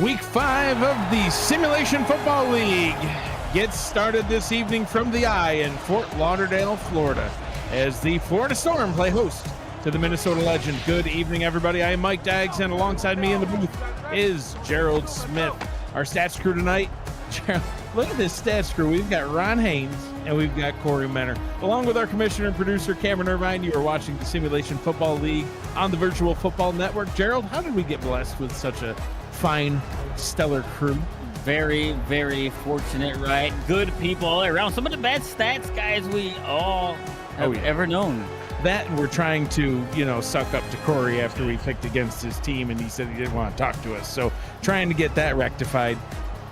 Week 5 of the Simulation Football League gets started this evening from the I in Fort Lauderdale, Florida, as the Florida Storm play host to the Minnesota Legend. Good evening, everybody. I am Mike Daggs, and alongside me in the booth is Gerald Smith. Our stats crew tonight, Gerald, look at this stats crew. We've got Ron Haynes and we've got Corey Menner, along with our commissioner and producer, Cameron Irvine. You are watching the Simulation Football League on the Virtual Football Network. Gerald, how did we get blessed with such a fine, stellar crew? Very, very fortunate, right? Good people all around. Some of the best stats guys we all have ever known. That we're trying to, suck up to Corey after we picked against his team and he said he didn't want to talk to us. So trying to get that rectified,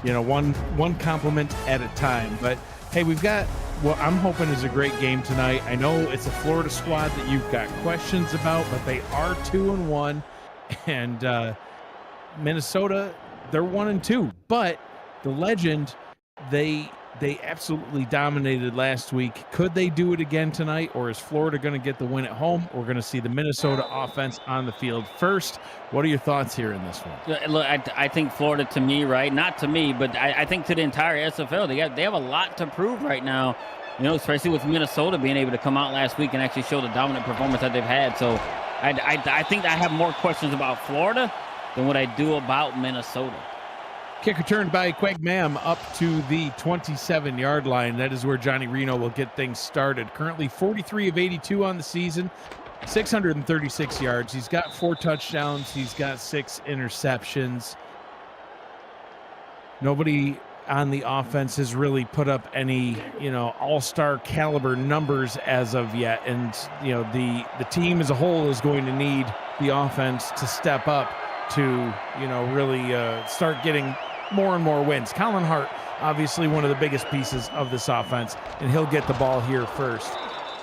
one compliment at a time. But hey, we've got what I'm hoping is a great game tonight. I know it's a Florida squad that you've got questions about, but they are 2-1, and Minnesota, they're 1-2. But the Legend, they absolutely dominated last week. Could they do it again tonight, or is Florida going to get the win at home? We're going to see the Minnesota offense on the field first. What are your thoughts here in this one? Look, I think Florida, to me, right? Not to me, but I think to the entire SFL, they have a lot to prove right now. Especially with Minnesota being able to come out last week and actually show the dominant performance that they've had. So I think I have more questions about Florida than what I do about Minnesota. Kick returned by Quag Mam up to the 27-yard line. That is where Johnny Reno will get things started. Currently 43 of 82 on the season, 636 yards. He's got 4 touchdowns. He's got 6 interceptions. Nobody on the offense has really put up any, all-star caliber numbers as of yet. And, the team as a whole is going to need the offense to step up to, really start getting more and more wins. Colin Hart, obviously one of the biggest pieces of this offense, and he'll get the ball here first.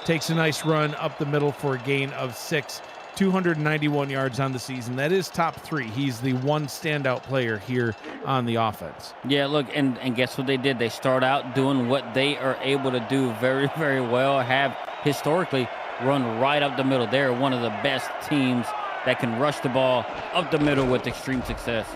Takes a nice run up the middle for a gain of 6, 291 yards on the season. That is top 3. He's the one standout player here on the offense. Yeah, look, and guess what they did? They start out doing what they are able to do very, very well, have historically run right up the middle. They're one of the best teams that can rush the ball up the middle with extreme success.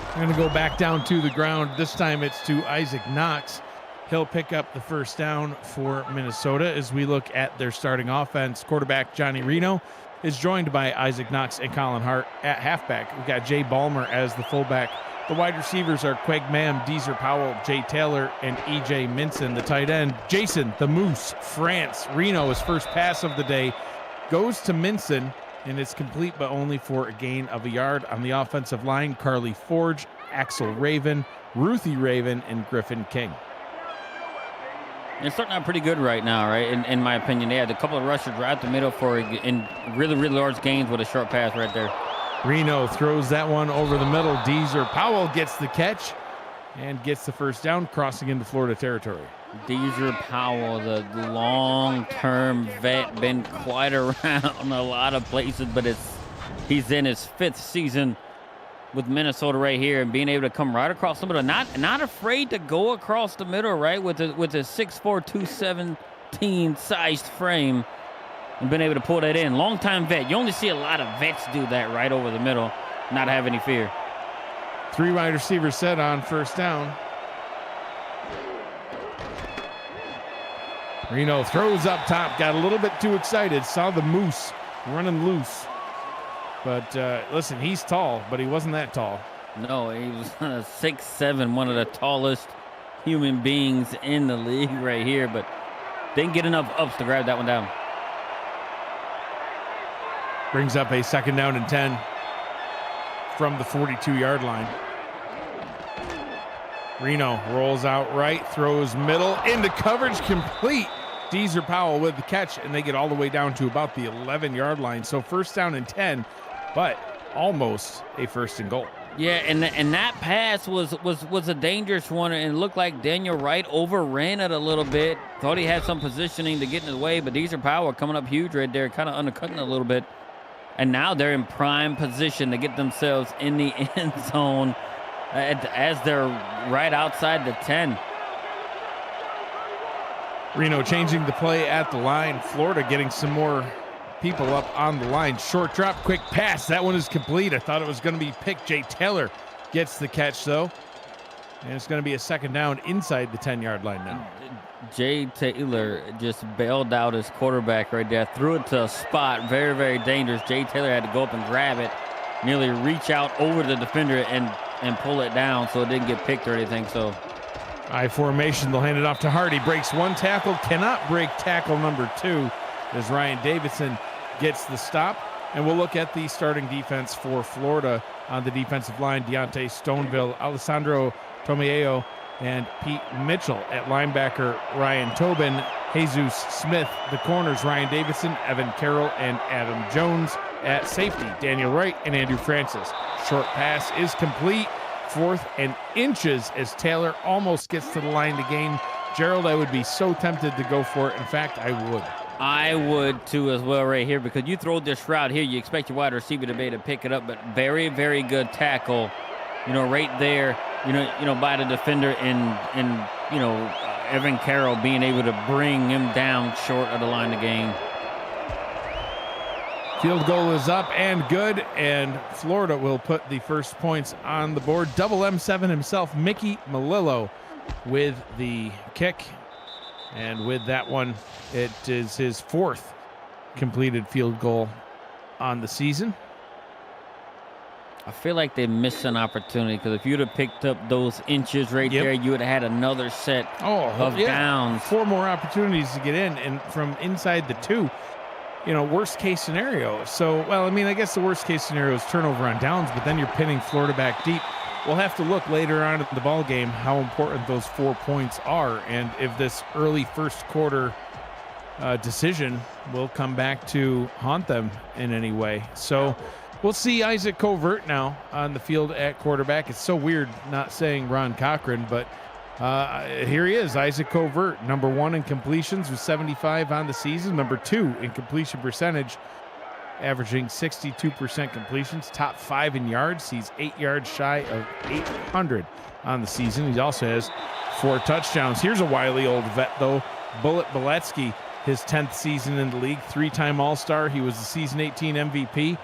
We're going to go back down to the ground. This time it's to Isaac Knox. He'll pick up the first down for Minnesota as we look at their starting offense. Quarterback Johnny Reno is joined by Isaac Knox and Colin Hart at halfback. We've got Jay Ballmer as the fullback. The wide receivers are Quag Mam, Deezer Powell, Jay Taylor, and E.J. Minson. The tight end, Jason the Moose France. Reno, his first pass of the day, goes to Minson, and it's complete, but only for a gain of a yard. On the offensive line, Carly Forge, Axel Raven, Ruthie Raven, and Griffin King. It's starting out pretty good right now, right? In my opinion, they had a couple of rushers right the middle in really, really large gains with a short pass right there. Reno throws that one over the middle. Deezer Powell gets the catch and gets the first down, crossing into Florida territory. Deezer Powell, the long-term vet, been quite around a lot of places, but he's in his 5th season with Minnesota right here, and being able to come right across the middle, not afraid to go across the middle, right, with a 6'4", 217 sized frame, and been able to pull that in. Long-time vet. You only see a lot of vets do that right over the middle, not have any fear. 3 wide receivers set on first down. Reno throws up top, got a little bit too excited, saw the Moose running loose. But listen, he's tall, but he wasn't that tall. No, he was 6'7", one of the tallest human beings in the league right here, but didn't get enough ups to grab that one down. Brings up a 2nd down and 10 from the 42-yard line. Reno rolls out right, throws middle, into coverage, complete. Deezer Powell with the catch, and they get all the way down to about the 11-yard line. So first down and 10, but almost a 1st and goal. Yeah, and that pass was a dangerous one, and it looked like Daniel Wright overran it a little bit. Thought he had some positioning to get in his way, but Deezer Powell coming up huge right there, kind of undercutting it a little bit. And now they're in prime position to get themselves in the end zone as they're right outside the 10. Reno changing the play at the line. Florida getting some more people up on the line. Short drop, quick pass. That one is complete. I thought it was going to be picked. Jay Taylor gets the catch, though. And it's going to be a second down inside the 10-yard line now. Jay Taylor just bailed out his quarterback right there. Threw it to a spot. Very, very dangerous. Jay Taylor had to go up and grab it. Nearly reach out over the defender and pull it down so it didn't get picked or anything. So I formation. They'll hand it off to Hardy. Breaks one tackle. Cannot break tackle number 2 as Ryan Davidson gets the stop. And we'll look at the starting defense for Florida on the defensive line. Deontay Stoneville, Alessandro Tomieo, and Pete Mitchell. At linebacker, Ryan Tobin, Jesus Smith. The corners, Ryan Davidson, Evan Carroll, and Adam Jones. At safety, Daniel Wright and Andrew Francis. Short pass is complete. 4th and inches as Taylor almost gets to the line to gain. Gerald, I would be so tempted to go for it. In fact, I would. I would too as well right here, because you throw this route here, you expect your wide receiver to be able to pick it up, but very, very good tackle, right there, by the defender and Evan Carroll being able to bring him down short of the line of game. Field goal is up and good, and Florida will put the first points on the board. Double M7 himself, Mickey Melillo, with the kick. And with that one, it is his 4th completed field goal on the season. I feel like they missed an opportunity, because if you'd have picked up those inches right there, you would have had another set of downs. 4 more opportunities to get in, and from inside the 2, worst case scenario. So, I guess the worst case scenario is turnover on downs, but then you're pinning Florida back deep. We'll have to look later on in the ball game how important those 4 points are, and if this early first quarter decision will come back to haunt them in any way. So we'll see Isaac Covert now on the field at quarterback. It's so weird not saying Ron Cochran, but here he is, Isaac Covert, number 1 in completions with 75 on the season, number 2 in completion percentage, averaging 62% completions, top 5 in yards. He's 8 yards shy of 800 on the season. He also has 4 touchdowns. Here's a wily old vet, though, Bullet Beletsky, his 10th season in the league, 3-time All-Star. He was the season 18 MVP,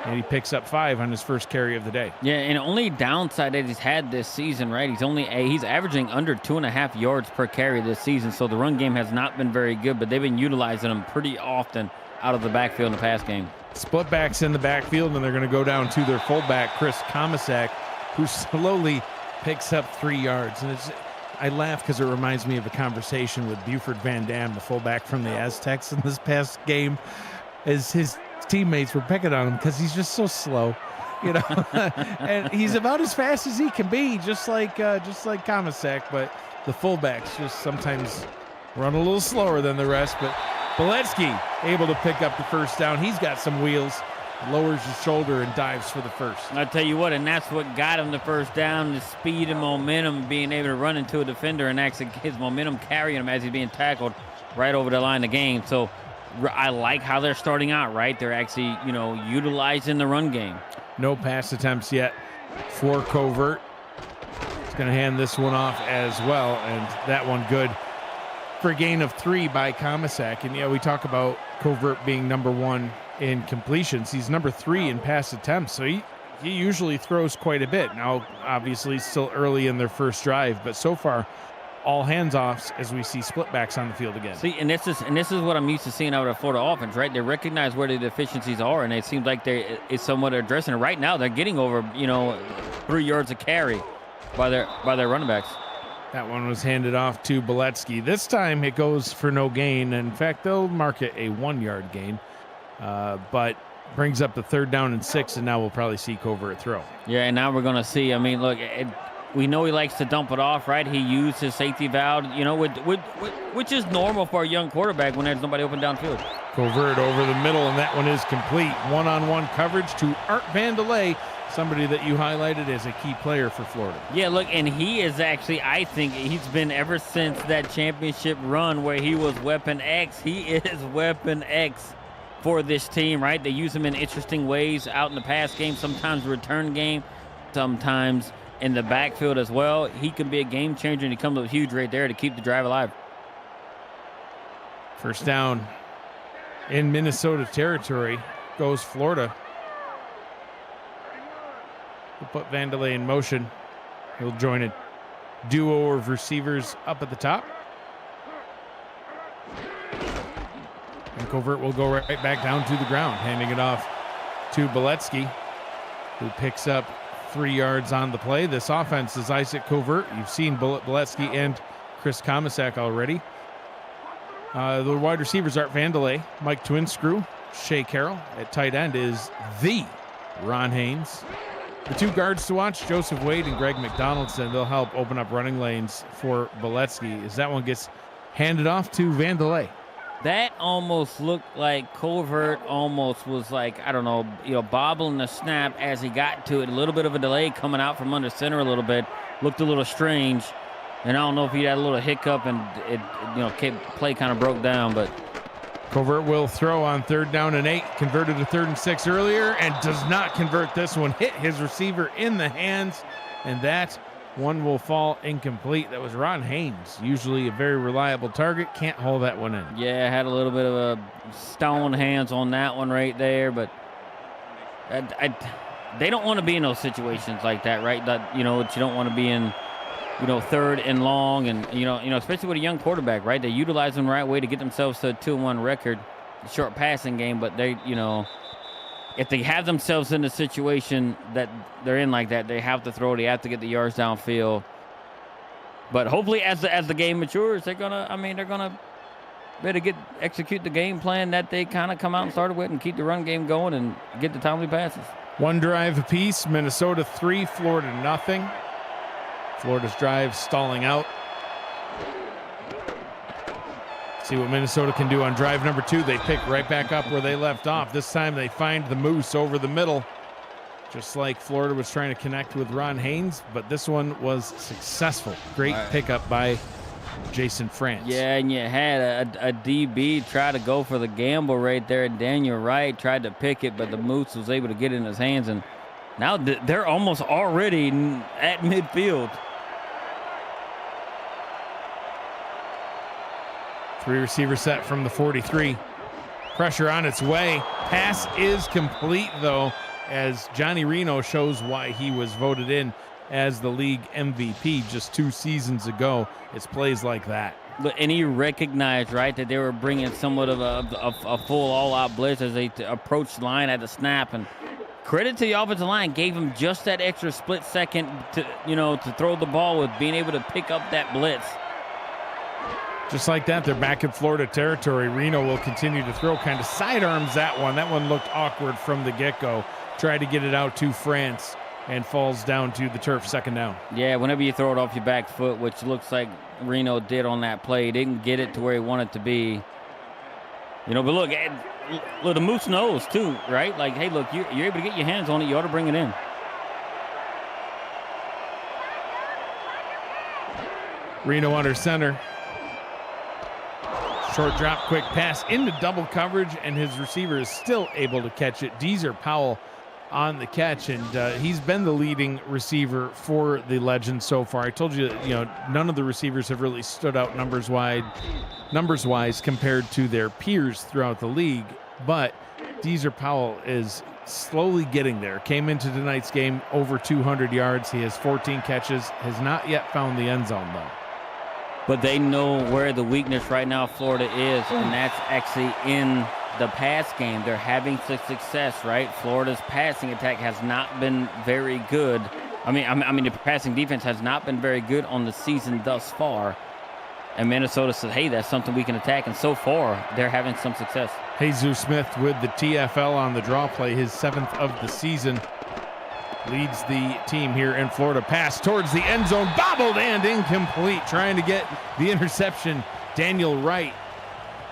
and he picks up 5 on his first carry of the day. Yeah, and only downside that he's had this season, right? He's averaging under 2.5 yards per carry this season, so the run game has not been very good, but they've been utilizing him pretty often out of the backfield in the pass game. Split backs in the backfield, and they're going to go down to their fullback, Chris Komisak, who slowly picks up 3 yards. And I laugh because it reminds me of a conversation with Buford Van Dam, the fullback from the Aztecs in this past game, as his teammates were picking on him because he's just so slow, and he's about as fast as he can be, just like Komisak, but the fullbacks just sometimes run a little slower than the rest. But Beletsky able to pick up the first down. He's got some wheels, lowers his shoulder and dives for the first. I'll tell you what, and that's what got him the first down, the speed and momentum, being able to run into a defender and actually his momentum carrying him as he's being tackled right over the line of game. So I like how they're starting out, right? They're actually, utilizing the run game. No pass attempts yet for Covert. He's going to hand this one off as well, and that one good for a gain of 3 by Komisak. And we talk about Covert being number 1 in completions. He's number 3 in pass attempts, so he usually throws quite a bit. Now, obviously, still early in their first drive, but so far, all hands-offs as we see split backs on the field again. See, and this is what I'm used to seeing out of the Florida offense, right? They recognize where the deficiencies are, and it seems like it's somewhat addressing it. Right now, they're getting over 3 yards a carry by their running backs. That one was handed off to Beletsky. This time it goes for no gain. In fact, they'll mark it a 1-yard gain, but brings up the 3rd down and 6, and now we'll probably see Covert throw. Yeah, and now we're going to see. I mean, look, we know he likes to dump it off, right? He used his safety valve, which is normal for a young quarterback when there's nobody open downfield. Covert over the middle, and that one is complete. One-on-one coverage to Art Vandelay, somebody that you highlighted as a key player for Florida. Yeah, look, and he is actually, I think he's been ever since that championship run where he was Weapon X. He is Weapon X for this team, right? They use him in interesting ways out in the pass game, sometimes return game, sometimes in the backfield as well. He can be a game changer, and he comes up huge right there to keep the drive alive. First down in Minnesota territory goes Florida. He'll put Vandelay in motion. He'll join a duo of receivers up at the top. And Covert will go right back down to the ground, handing it off to Beletsky, who picks up 3 yards on the play. This offense is Isaac Covert. You've seen Beletsky and Chris Komisak already. The wide receivers are Vandelay, Mike Twinscrew, Shea Carroll. At tight end is the Ron Haynes. The 2 guards to watch, Joseph Wade and Greg McDonaldson. They'll help open up running lanes for Beletsky as that one gets handed off to Vandelay. That almost looked like Covert almost was like, I don't know, bobbling the snap as he got to it. A little bit of a delay coming out from under center a little bit. Looked a little strange. And I don't know if he had a little hiccup and it play kind of broke down, but Covert will throw on 3rd down and 8. Converted to 3rd and 6 earlier and does not convert this one. Hit his receiver in the hands, and that one will fall incomplete. That was Ron Haynes, usually a very reliable target. Can't haul that one in. Yeah, had a little bit of a stone hands on that one right there, but they don't want to be in those situations like that, right? That you don't want to be in 3rd and long, and especially with a young quarterback, right? They utilize them the right way to get themselves to a 2-1 record, short passing game. But they, if they have themselves in a situation that they're in like that, they have to throw. They have to get the yards downfield. But hopefully, as the game matures, they're gonna better execute the game plan that they kind of come out and started with, and keep the run game going and get the timely passes. 1 drive apiece. Minnesota 3, Florida nothing. Florida's drive stalling out. See what Minnesota can do on drive number 2. They pick right back up where they left off. This time they find the Moose over the middle, just like Florida was trying to connect with Ron Haynes, but this one was successful. Great pickup by Jason France. Yeah, and you had a DB try to go for the gamble right there. Daniel Wright tried to pick it, but the Moose was able to get it in his hands, and now they're almost already at midfield. 3 receiver set from the 43. Pressure on its way. Pass is complete, though, as Johnny Reno shows why he was voted in as the league MVP just 2 seasons ago. It's plays like that. And he recognized, right, that they were bringing somewhat of a full all-out blitz as they approached the line at the snap. And credit to the offensive line, gave him just that extra split second to throw the ball with, being able to pick up that blitz. Just like that, they're back in Florida territory. Reno will continue to throw, kind of sidearms that one. That one looked awkward from the get-go. Tried to get it out to France and falls down to the turf, 2nd down. Yeah, whenever you throw it off your back foot, which looks like Reno did on that play, he didn't get it to where he wanted to be. But look, the Moose knows too, right? Like, hey, look, you're able to get your hands on it. You ought to bring it in. Reno under center. Short drop, quick pass into double coverage, and his receiver is still able to catch it. Deezer Powell on the catch, and he's been the leading receiver for the Legends so far. I told you, none of the receivers have really stood out numbers-wise compared to their peers throughout the league, but Deezer Powell is slowly getting there. Came into tonight's game over 200 yards. He has 14 catches, has not yet found the end zone, though. But they know where the weakness right now Florida is, and that's actually in the pass game. They're having success, right? Florida's passing attack has not been very good. I mean, the passing defense has not been very good on the season thus far. And Minnesota said, hey, that's something we can attack. And so far, they're having some success. Jesus Smith with the TFL on the draw play, his 7th of the season. Leads the team here in Florida. Pass towards the end zone, bobbled and incomplete. Trying to get the interception. Daniel Wright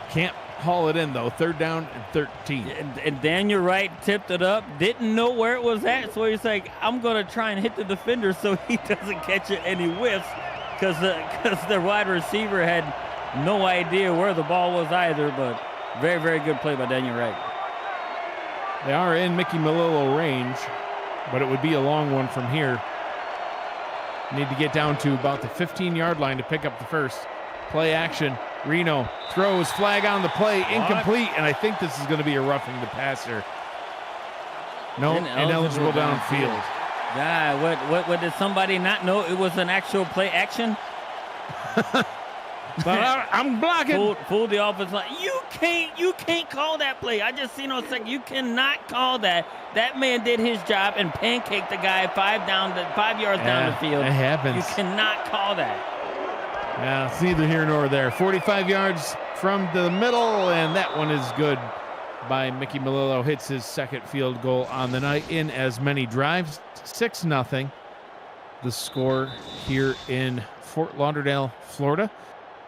can't haul it in, though. 3rd down and 13. And Daniel Wright tipped it up, didn't know where it was at, so he's like, I'm going to try and hit the defender so he doesn't catch it, and he whiffs because the wide receiver had no idea where the ball was either, but very, very good play by Daniel Wright. They are in Mickey Malillo range, but it would be a long one from here. Need to get down to about the 15-yard line to pick up the first. Play action. Reno throws, flag on the play, incomplete, and I think this is going to be a roughing the passer. No, ineligible downfield. God, what did somebody not know it was an actual play action? But I'm blocking. Fooled the offense line. You can't call that play. I just seen on second. You cannot call that. That man did his job and pancaked the guy 5 yards down the field. It happens. You cannot call that. Yeah, it's neither here nor there. 45 yards from the middle, and that one is good by Mickey Melillo. Hits his second field goal on the night in as many drives. 6-0. The score here in Fort Lauderdale, Florida.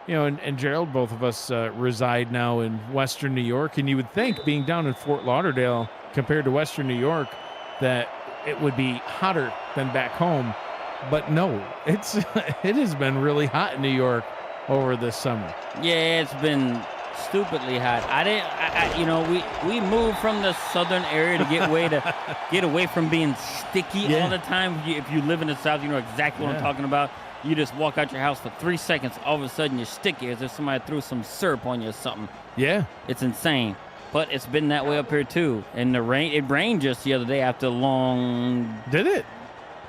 You know, and Gerald, both of us reside now in Western New York, and you would think, being down in Fort Lauderdale compared to Western New York, that it would be hotter than back home. But no, it has been really hot in New York over this summer. Yeah, it's been stupidly hot. We moved from the southern area to get away from being sticky all the time. If you live in the South, you know exactly what I'm talking about. You just walk out your house for 3 seconds, all of a sudden you're sticky as if somebody threw some syrup on you or something. Yeah. It's insane. But it's been that way up here too. And it rained just the other day after a long... Did it?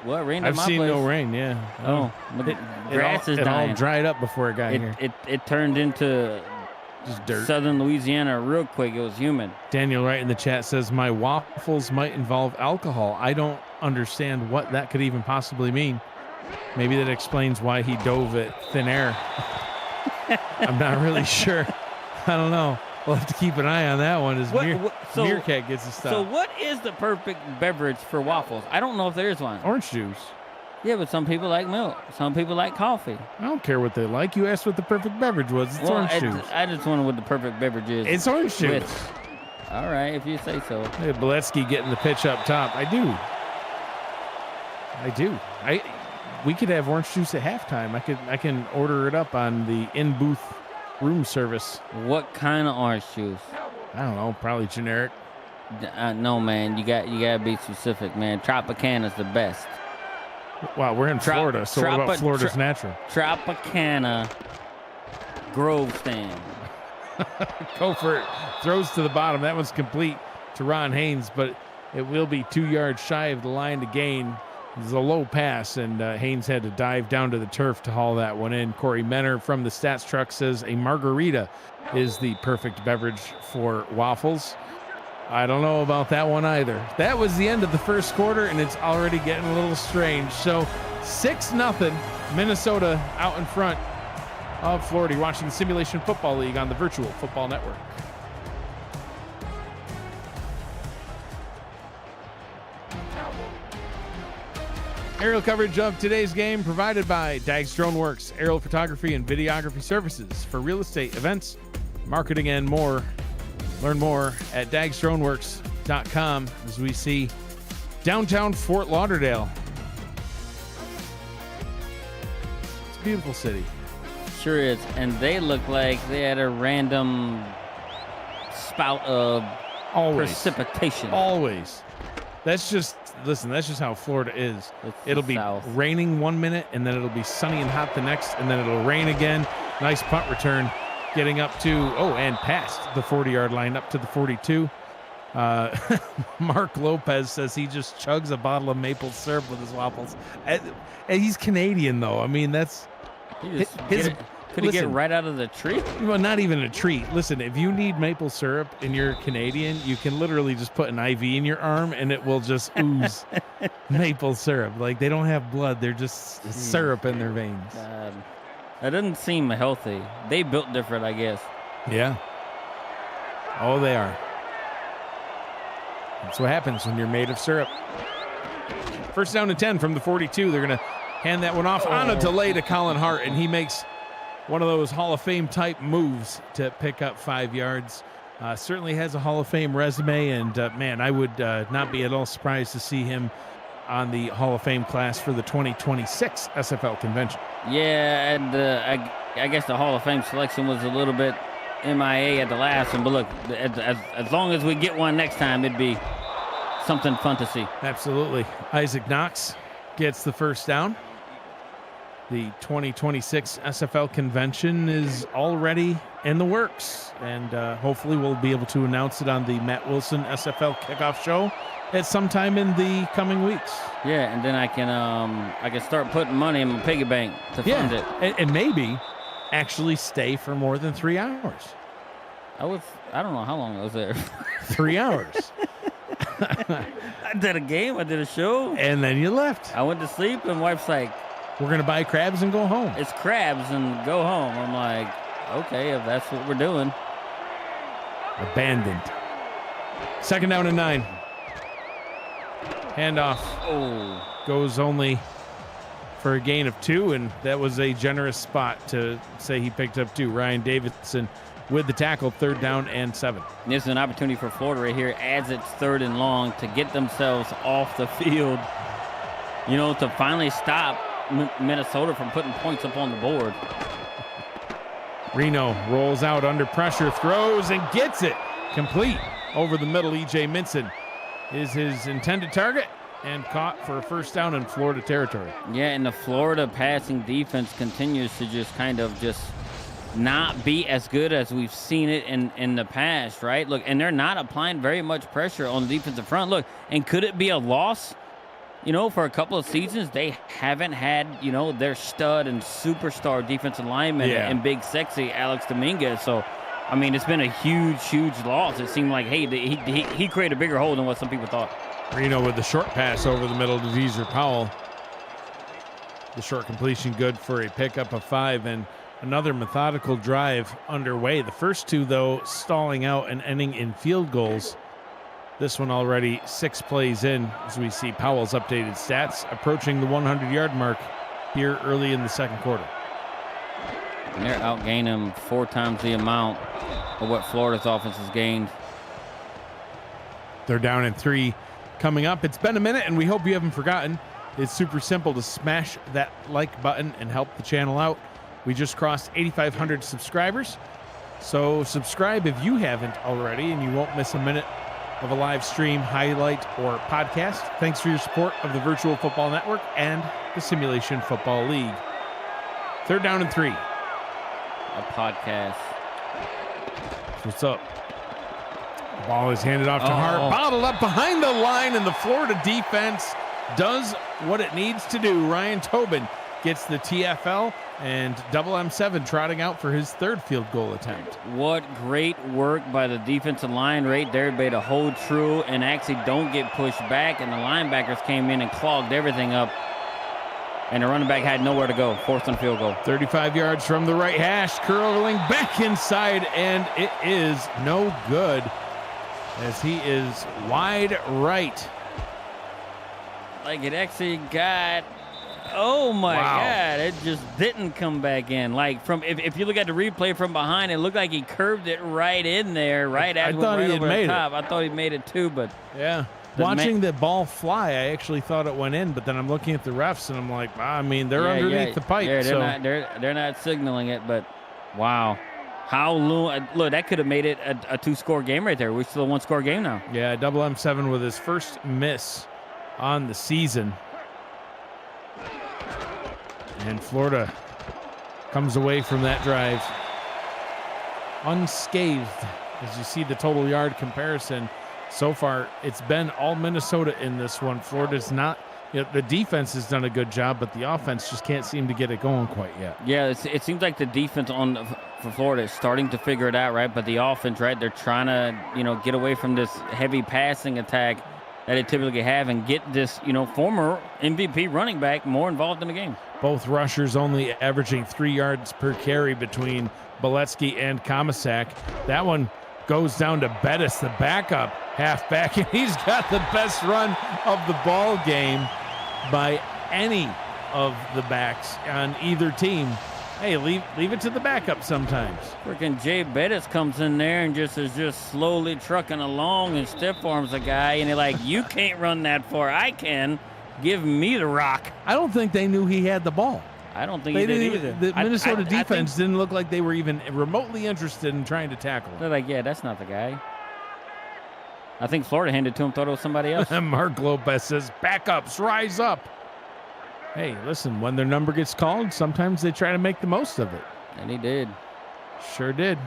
Well, it rained at my place. I've seen no rain, yeah. Oh, the grass is dying. It all dried up before it got here. It turned into just dirt. Southern Louisiana real quick. It was humid. Daniel Wright in the chat says, my waffles might involve alcohol. I don't understand what that could even possibly mean. Maybe that explains why he dove at thin air. I'm not really sure. I don't know. We'll have to keep an eye on that one as Meerkat gets a stop. So what is the perfect beverage for waffles? I don't know if there is one. Orange juice. Yeah, but some people like milk. Some people like coffee. I don't care what they like. You asked what the perfect beverage was. It's orange juice. I just wonder what the perfect beverage is. It's orange juice. All right, if you say so. Hey, Boletsky getting the pitch up top. I do. We could have orange juice at halftime. I can order it up on the in-booth room service. What kind of orange juice? I don't know. Probably generic. No, man. You gotta be specific, man. Tropicana's the best. Wow, we're in Florida, so what about Florida's natural? Tropicana Grove Stand. Go for it. Throws to the bottom. That one's complete to Ron Haynes, but it will be 2 yards shy of the line to gain. It was a low pass, and Haynes had to dive down to the turf to haul that one in. Corey Menner from the Stats Truck says a margarita is the perfect beverage for waffles. I don't know about that one either. That was the end of the first quarter, and it's already getting a little strange. So 6-0, Minnesota out in front of Florida. You're watching the Simulation Football League on the Virtual Football Network. Aerial coverage of today's game provided by Dags Drone Works, aerial photography and videography services for real estate, events, marketing, and more. Learn more at dagsdroneworks.com as we see downtown Fort Lauderdale. It's a beautiful city. Sure is. And they look like they had a random spout of precipitation. Always. That's just how Florida is. It'll be raining 1 minute, and then it'll be sunny and hot the next, and then it'll rain again. Nice punt return. Getting up to, and past the 40-yard line, up to the 42. Mark Lopez says he just chugs a bottle of maple syrup with his waffles. And he's Canadian, though. I mean, that's his. Could he get right out of the tree? Well, not even a tree. Listen, if you need maple syrup and you're Canadian, you can literally just put an IV in your arm and it will just ooze maple syrup. Like, they don't have blood. They're just syrup in their veins. That doesn't seem healthy. They built different, I guess. Yeah. Oh, they are. That's what happens when you're made of syrup. First down and 10 from the 42. They're going to hand that one off on a delay to Colin Hart, and he makes one of those Hall of Fame type moves to pick up 5 yards. Certainly has a Hall of Fame resume, and man, I would not be at all surprised to see him on the Hall of Fame class for the 2026 SFL convention. Yeah, and I guess the Hall of Fame selection was a little bit MIA at the last one, but look, as long as we get one next time, it'd be something fun to see. Absolutely. Isaac Knox gets the first down. The 2026 SFL convention is already in the works, and hopefully we'll be able to announce it on the Matt Wilson SFL kickoff show at some time in the coming weeks. Yeah, and then I can start putting money in my piggy bank to fund it. And maybe actually stay for more than 3 hours. I don't know how long I was there. 3 hours. I did a game, I did a show. And then you left. I went to sleep, and wife's like, we're going to buy crabs and go home. it's crabs and go home. I'm like, okay, if that's what we're doing. Abandoned. 2nd down and 9. Handoff. Oh. Goes only for a gain of 2, and that was a generous spot to say he picked up 2. Ryan Davidson with the tackle, 3rd down and 7. This is an opportunity for Florida right here as it's 3rd and long to get themselves off the field, to finally stop Minnesota from putting points up on the board. Reno rolls out under pressure, throws, and gets it complete over the middle. E.J. Minson is his intended target and caught for a 1st down in Florida territory. Yeah, and the Florida passing defense continues to just not be as good as we've seen it in the past, right? Look, and they're not applying very much pressure on the defensive front. Look, and could it be a loss? For a couple of seasons, they haven't had, their stud and superstar defensive lineman and big sexy Alex Dominguez. So, I mean, it's been a huge, huge loss. It seemed like, hey, he created a bigger hole than what some people thought. Reno with the short pass over the middle to Deezer Powell. The short completion good for a pickup of 5, and another methodical drive underway. The first 2, though, stalling out and ending in field goals. This one already 6 plays in, as we see Powell's updated stats approaching the 100-yard mark here early in the 2nd quarter. And they're outgaining him 4 times the amount of what Florida's offense has gained. 3rd down and 3 coming up. It's been a minute, and we hope you haven't forgotten. It's super simple to smash that like button and help the channel out. We just crossed 8,500 subscribers, so subscribe if you haven't already, and you won't miss a minute of a live stream, highlight, or podcast. Thanks for your support of the Virtual Football Network and the Simulation Football League. 3rd down and 3. A podcast. What's up? The ball is handed off to Hart, bottled up behind the line, and the Florida defense does what it needs to do. Ryan Tobin gets the TFL, and double M7 trotting out for his 3rd field goal attempt. What great work by the defensive line right there, everybody to hold true and actually don't get pushed back, and the linebackers came in and clogged everything up, and the running back had nowhere to go. 4th and field goal. 35 yards from the right hash, curling back inside, and it is no good as he is wide right. Like it actually got... Oh my God! It just didn't come back in. Like if you look at the replay from behind, it looked like he curved it right in there, right as it went right over the top. I thought he made it too, but yeah. Watching the ball fly, I actually thought it went in, but then I'm looking at the refs and I'm like, they're underneath the pipe. Yeah, they're not signaling it, but wow. Look, that could have made it a 2-score game right there. We're still a 1-score game now. Yeah, double M7 with his first miss on the season. And Florida comes away from that drive unscathed. As you see the total yard comparison, so far it's been all Minnesota in this one. Florida's not, the defense has done a good job, but the offense just can't seem to get it going quite yet. Yeah, it seems like the defense for Florida is starting to figure it out, right? But the offense, right, they're trying to, get away from this heavy passing attack that they typically have and get this, former MVP running back more involved in the game. Both rushers only averaging 3 yards per carry between Boletsky and Komisak. That one goes down to Bettis, the backup halfback, and he's got the best run of the ball game by any of the backs on either team. Hey, leave it to the backup sometimes. Freaking Jay Bettis comes in there and is just slowly trucking along and stiff arms a guy, and they're like, you can't run that far. I can. Give me the rock. I don't think they knew he had the ball. I don't think they did either. The Minnesota defense didn't look like they were even remotely interested in trying to tackle him. They're like, yeah, that's not the guy. I think Florida handed to him, thought it was somebody else. Mark Lopez says, backups, rise up. Hey, listen, when their number gets called, sometimes they try to make the most of it. And he did. Sure did.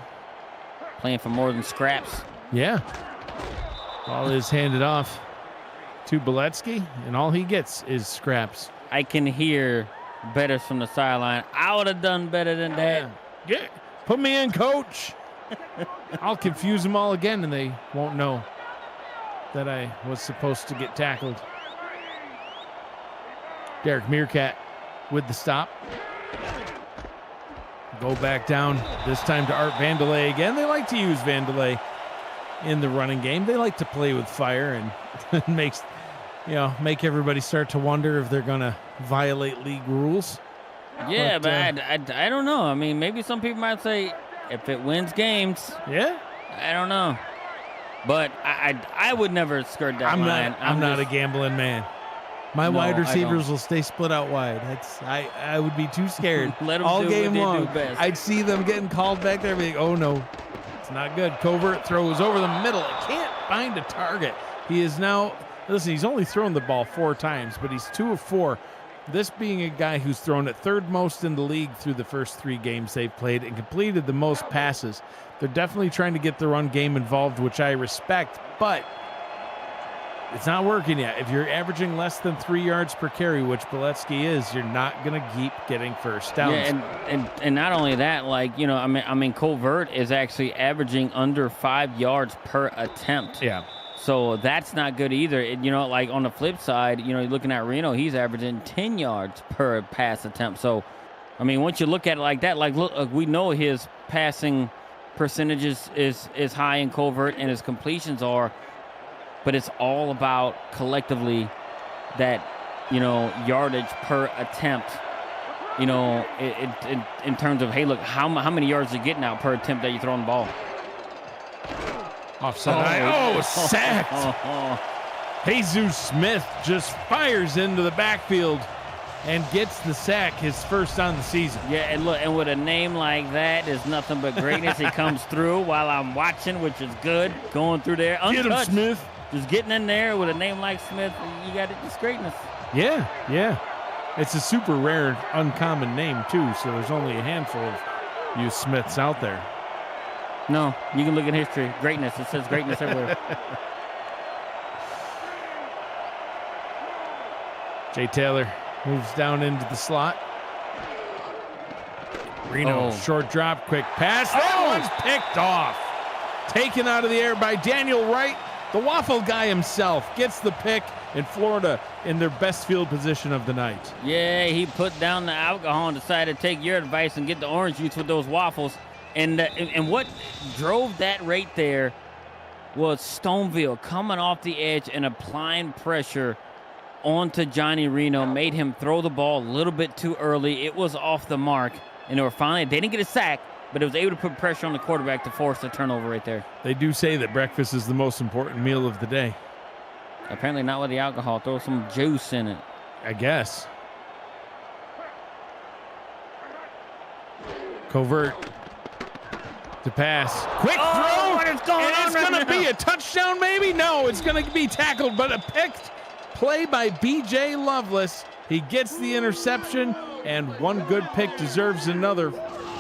Playing for more than scraps. Yeah. Ball is handed off to Beletsky, and all he gets is scraps. I can hear bettors from the sideline. I would have done better than that. Yeah. Put me in, coach. I'll confuse them all again, and they won't know that I was supposed to get tackled. Derek Meerkat with the stop. Go back down, this time to Art Vandelay again. They like to use Vandelay in the running game. They like to play with fire, and make everybody start to wonder if they're going to violate league rules. Yeah, but I don't know. I mean, maybe some people might say if it wins games. Yeah? I don't know. But I would never skirt that line. I'm not a gambling man. My wide receivers will stay split out wide. I would be too scared. Let them all do game what they long. do best. I'd see them getting called back there. Be like, oh no, it's not good. Covert throws over the middle. It can't find a target. He is now. Listen, he's only thrown the ball 4 times, but he's 2 of 4. This being a guy who's thrown it third most in the league through the first 3 games they've played and completed the most passes. They're definitely trying to get the run game involved, which I respect, but it's not working yet. If you're averaging less than 3 yards per carry, which Beletsky is, you're not going to keep getting first downs. Yeah, and not only that, I mean, Covert is actually averaging under 5 yards per attempt. Yeah. So that's not good either. Like on the flip side, you're looking at Reno, he's averaging 10 yards per pass attempt. So, I mean, once you look at it like that, look, we know his passing percentages is high in Covert and his completions are, but it's all about collectively that, yardage per attempt, in terms of, hey, look, how many yards are you getting out per attempt that you're throwing the ball? Offside. Sacked. Jesus Smith just fires into the backfield and gets the sack, his first on the season. Yeah, and with a name like that, there's nothing but greatness. He comes through while I'm watching, which is good. Going through there, untouched. Get him, Smith. Just getting in there with a name like Smith, you got it. It's greatness. Yeah. It's a super rare, uncommon name, too, so there's only a handful of you Smiths out there. No, you can look at history. Greatness. It says greatness everywhere. Jay Taylor moves down into the slot. Reno, short drop, quick pass. That one's picked off. Taken out of the air by Daniel Wright. The waffle guy himself gets the pick, in Florida in their best field position of the night. Yeah, he put down the alcohol and decided to take your advice and get the orange juice with those waffles. And what drove that right there was Stoneville coming off the edge and applying pressure onto Johnny Reno, made him throw the ball a little bit too early. It was off the mark, and they didn't get a sack, but it was able to put pressure on the quarterback to force the turnover right there. They do say that breakfast is the most important meal of the day. Apparently not with the alcohol. Throw some juice in it. I guess. Covert to pass. Quick throw. What is going on? It's going to be a touchdown, maybe? No, it's going to be tackled, but a picked play by B.J. Loveless. He gets the interception, and one good pick deserves another.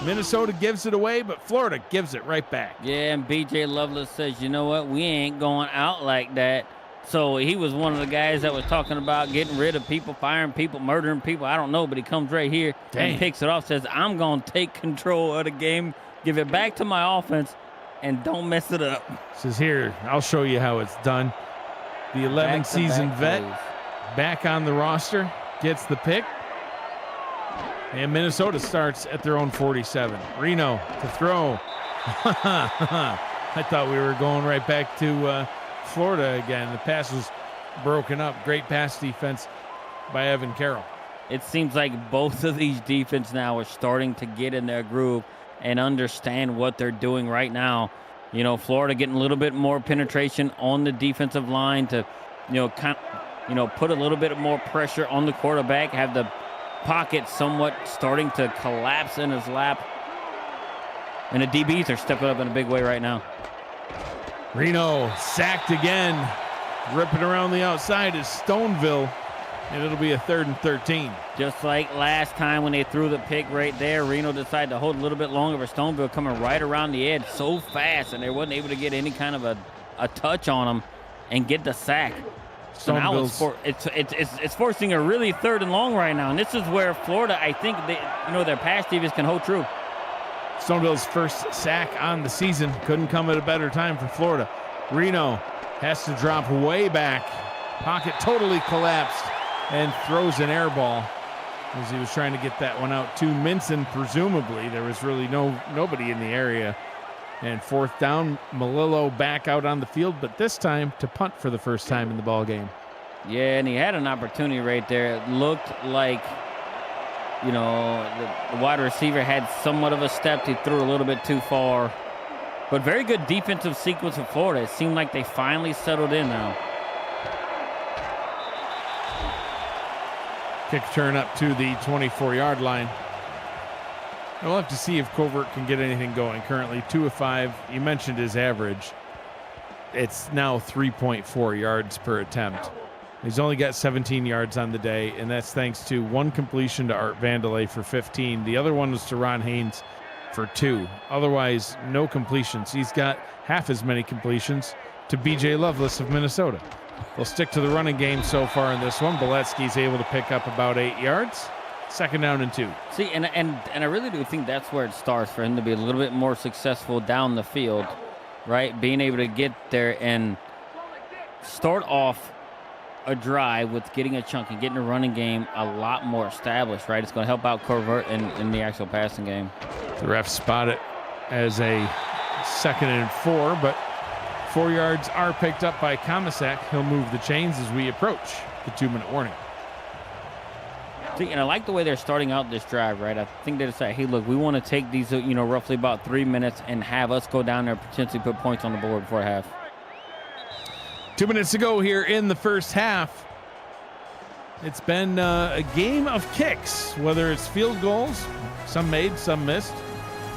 Minnesota gives it away, but Florida gives it right back. Yeah, and B.J. Loveless says, you know what? We ain't going out like that. So he was one of the guys that was talking about getting rid of people, firing people, murdering people. I don't know, but he comes right here and picks it off, says, I'm going to take control of the game, give it back to my offense, and don't mess it up. Says here, I'll show you how it's done. The 11th season vet back on the roster, gets the pick. And Minnesota starts at their own 47. Reno to throw. I thought we were going right back to Florida again. The pass was broken up. Great pass defense by Evan Carroll. It seems like both of these defense now are starting to get in their groove and understand what they're doing right now. You know, Florida getting a little bit more penetration on the defensive line to, put a little bit more pressure on the quarterback, have the pocket somewhat starting to collapse in his lap. And the DBs are stepping up in a big way right now. Reno sacked again. Ripping around the outside is Stoneville. And it'll be a 3rd and 13. Just like last time when they threw the pick right there, Reno decided to hold a little bit longer for Stoneville coming right around the edge so fast, and they wasn't able to get any kind of a touch on them and get the sack. So now it's forcing a really 3rd and long right now, and this is where Florida, I think, their pass defense can hold true. Stoneville's first sack on the season. Couldn't come at a better time for Florida. Reno has to drop way back. Pocket totally collapsed and throws an air ball as he was trying to get that one out to Minson, presumably. There was really nobody in the area. And 4th down, Malillo back out on the field, but this time to punt for the first time in the ball game. Yeah, and he had an opportunity right there. It looked like, the wide receiver had somewhat of a step. He threw a little bit too far. But very good defensive sequence of Florida. It seemed like they finally settled in now. Kick turn up to the 24-yard line. We'll have to see if Covert can get anything going. Currently 2 of 5. You mentioned his average. It's now 3.4 yards per attempt. He's only got 17 yards on the day, and that's thanks to 1 completion to Art Vandelay for 15. The other one was to Ron Haynes for 2. Otherwise, no completions. He's got half as many completions to B.J. Lovelace of Minnesota. They'll stick to the running game so far in this one. Boletsky's able to pick up about 8 yards. 2nd down and 2. See, and I really do think that's where it starts for him to be a little bit more successful down the field, right? Being able to get there and start off a drive with getting a chunk and getting a running game a lot more established, right? It's going to help out Covert in the actual passing game. The refs spot it as a 2nd and 4, but 4 yards are picked up by Komisak. He'll move the chains as we approach the 2-minute warning. See, and I like the way they're starting out this drive, right? I think they decided, hey, look, we want to take these, roughly about 3 minutes and have us go down there and potentially put points on the board before half. 2 minutes to go here in the first half. It's been a game of kicks, whether it's field goals, some made, some missed,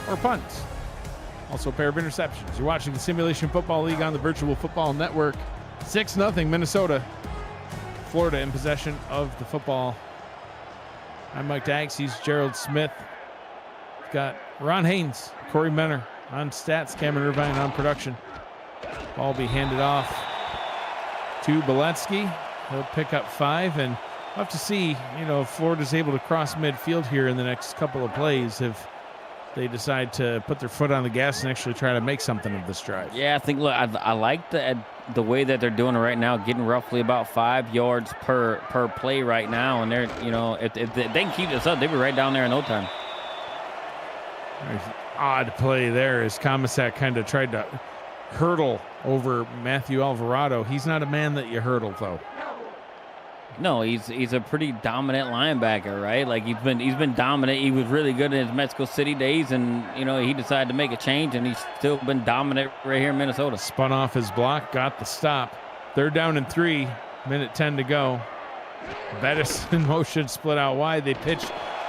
or punts. Also a pair of interceptions. You're watching the Simulation Football League on the Virtual Football Network. 6-0 Minnesota. Florida in possession of the football. I'm Mike Daggs. He's Gerald Smith. We've got Ron Haynes, Corey Menner on stats, Cameron Irvine on production. Ball be handed off to Boletsky. He'll pick up 5, and we'll have to see, if Florida's able to cross midfield here in the next couple of plays if they decide to put their foot on the gas and actually try to make something of this drive. Yeah, I think, look, I like the way that they're doing it right now, getting roughly about 5 yards per play right now. And they're, if they can keep this up, they'll be right down there in no time. Odd play there as Komisak kind of tried to hurdle over Matthew Alvarado. He's not a man that you hurdle, though. No, he's a pretty dominant linebacker, right? Like he's been dominant. He was really good in his Mexico City days, and he decided to make a change, and he's still been dominant right here in Minnesota. Spun off his block, got the stop. 3rd down and 3, minute 10 to go. Bettis in motion, split out wide. They pitch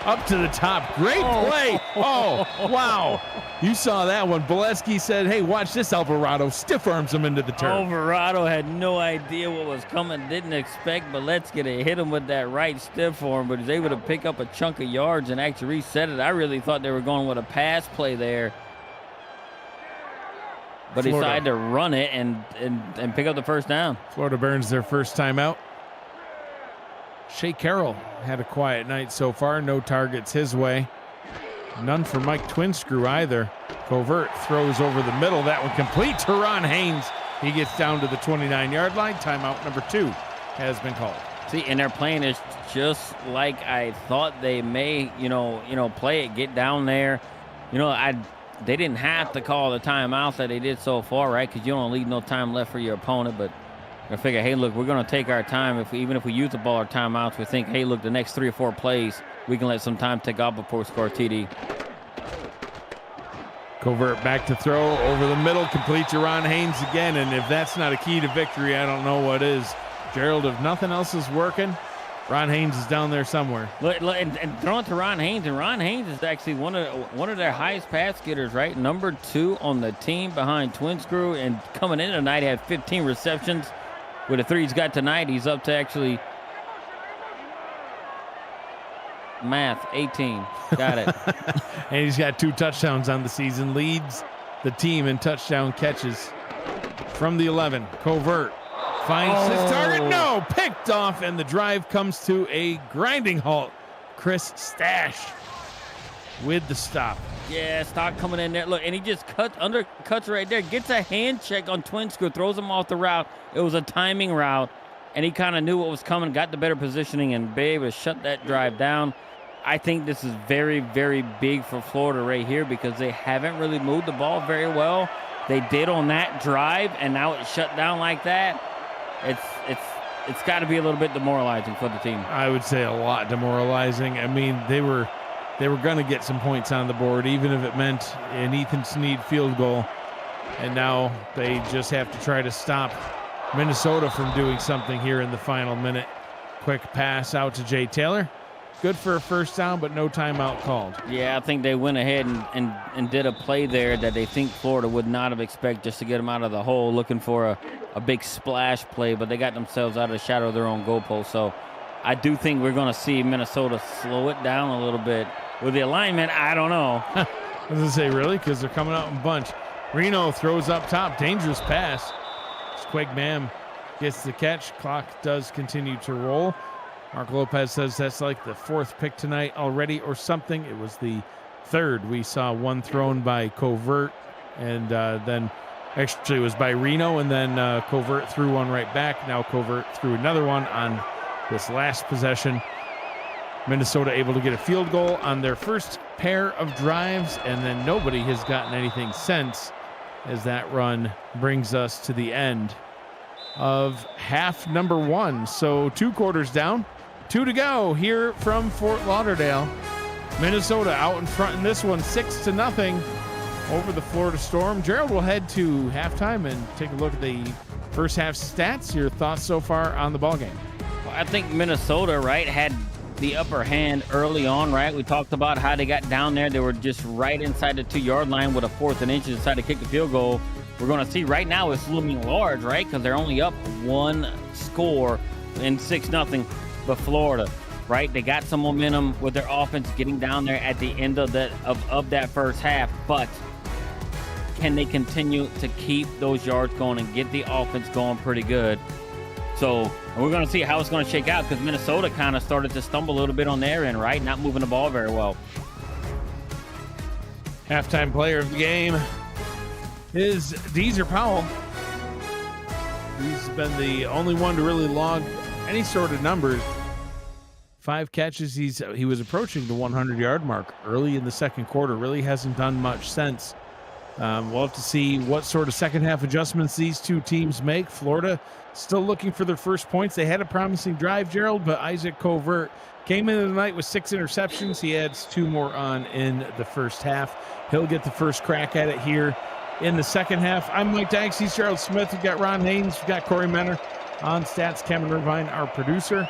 up to the top. Great play. Oh, wow. You saw that one. Boletsky said, hey, watch this, Alvarado. Stiff arms him into the turf. Alvarado had no idea what was coming. Didn't expect Boletsky to hit him with that right stiff arm, but he's able to pick up a chunk of yards and actually reset it. I really thought they were going with a pass play there. But he decided to run it and pick up the 1st down. Florida burns their first time out. Shea Carroll had a quiet night so far. No targets his way. None for Mike Twinscrew either. Covert throws over the middle. That one complete to Ron Haynes. He gets down to the 29-yard line. Timeout number 2 has been called. See, and their plan is just like I thought they may, play it, get down there. They didn't have to call the timeouts that they did so far, right? Because you don't leave no time left for your opponent, but I figure, hey, look, we're going to take our time. Even if we use the ball or timeouts, we think, hey, look, the next 3 or 4 plays, we can let some time take off before we score a TD. Covert back to throw over the middle, complete to Ron Haynes again. And if that's not a key to victory, I don't know what is. Gerald, if nothing else is working, Ron Haynes is down there somewhere. And throwing to Ron Haynes, and Ron Haynes is actually one of their highest pass getters, right? Number 2 on the team behind Twinscrew, and coming in tonight, he had 15 receptions. With the 3 he's got tonight, he's up to actually Math, 18. Got it. And he's got 2 touchdowns on the season, leads the team in touchdown catches from the 11. Covert finds his target. No, picked off, and the drive comes to a grinding halt. Chris Stash with the stop. Yeah, Stock coming in there. Look, and he just undercuts right there. Gets a hand check on Twin Screw, throws him off the route. It was a timing route, and he kind of knew what was coming, got the better positioning, and be able to shut that drive down. I think this is very, very big for Florida right here because they haven't really moved the ball very well. They did on that drive, and now it's shut down like that. It's got to be a little bit demoralizing for the team. I would say a lot demoralizing. I mean, they were going to get some points on the board, even if it meant an Ethan Snead field goal. And now they just have to try to stop Minnesota from doing something here in the final minute. Quick pass out to Jay Taylor. Good for a first down, but no timeout called. Yeah, I think they went ahead and did a play there that they think Florida would not have expected, just to get them out of the hole, looking for a big splash play, but they got themselves out of the shadow of their own goalpost. So I do think we're going to see Minnesota slow it down a little bit. With the alignment, I don't know. I was going to say, really? Because they're coming out in a bunch. Reno throws up top. Dangerous pass. Squigmam gets the catch. Clock does continue to roll. Mark Lopez says that's like the 4th pick tonight already or something. It was the 3rd. We saw one thrown by Covert, and then actually it was by Reno, and then Covert threw one right back. Now Covert threw another one on this last possession. Minnesota able to get a field goal on their first pair of drives, and then nobody has gotten anything since, as that run brings us to the end of half number 1. So 2 quarters down, 2 to go here from Fort Lauderdale. Minnesota out in front in this one, 6-0 over the Florida Storm. Gerald will head to halftime and take a look at the first half stats. Your thoughts so far on the ballgame? Well, I think Minnesota, right, had the upper hand early on, right? We talked about how they got down there. They were just right inside the 2-yard line with a 4th and inches, decided to kick the field goal. We're going to see right now it's looming large, right? Because they're only up 1 score in 6-0. But Florida, right? They got some momentum with their offense getting down there at the end of that first half. But can they continue to keep those yards going and get the offense going pretty good? So we're going to see how it's going to shake out, because Minnesota kind of started to stumble a little bit on their end, right? Not moving the ball very well. Halftime player of the game is Deezer Powell. He's been the only one to really log any sort of numbers. 5 catches. He was approaching the 100-yard mark early in the second quarter. Really hasn't done much since. We'll have to see what sort of second half adjustments these two teams make. Florida still looking for their first points. They had a promising drive, Gerald, but Isaac Covert came into the night with 6 interceptions. He adds 2 more on in the first half. He'll get the first crack at it here in the second half. I'm Mike Dykes. He's Gerald Smith. We've got Ron Haynes. We've got Corey Menner on stats. Cameron Irvine, our producer.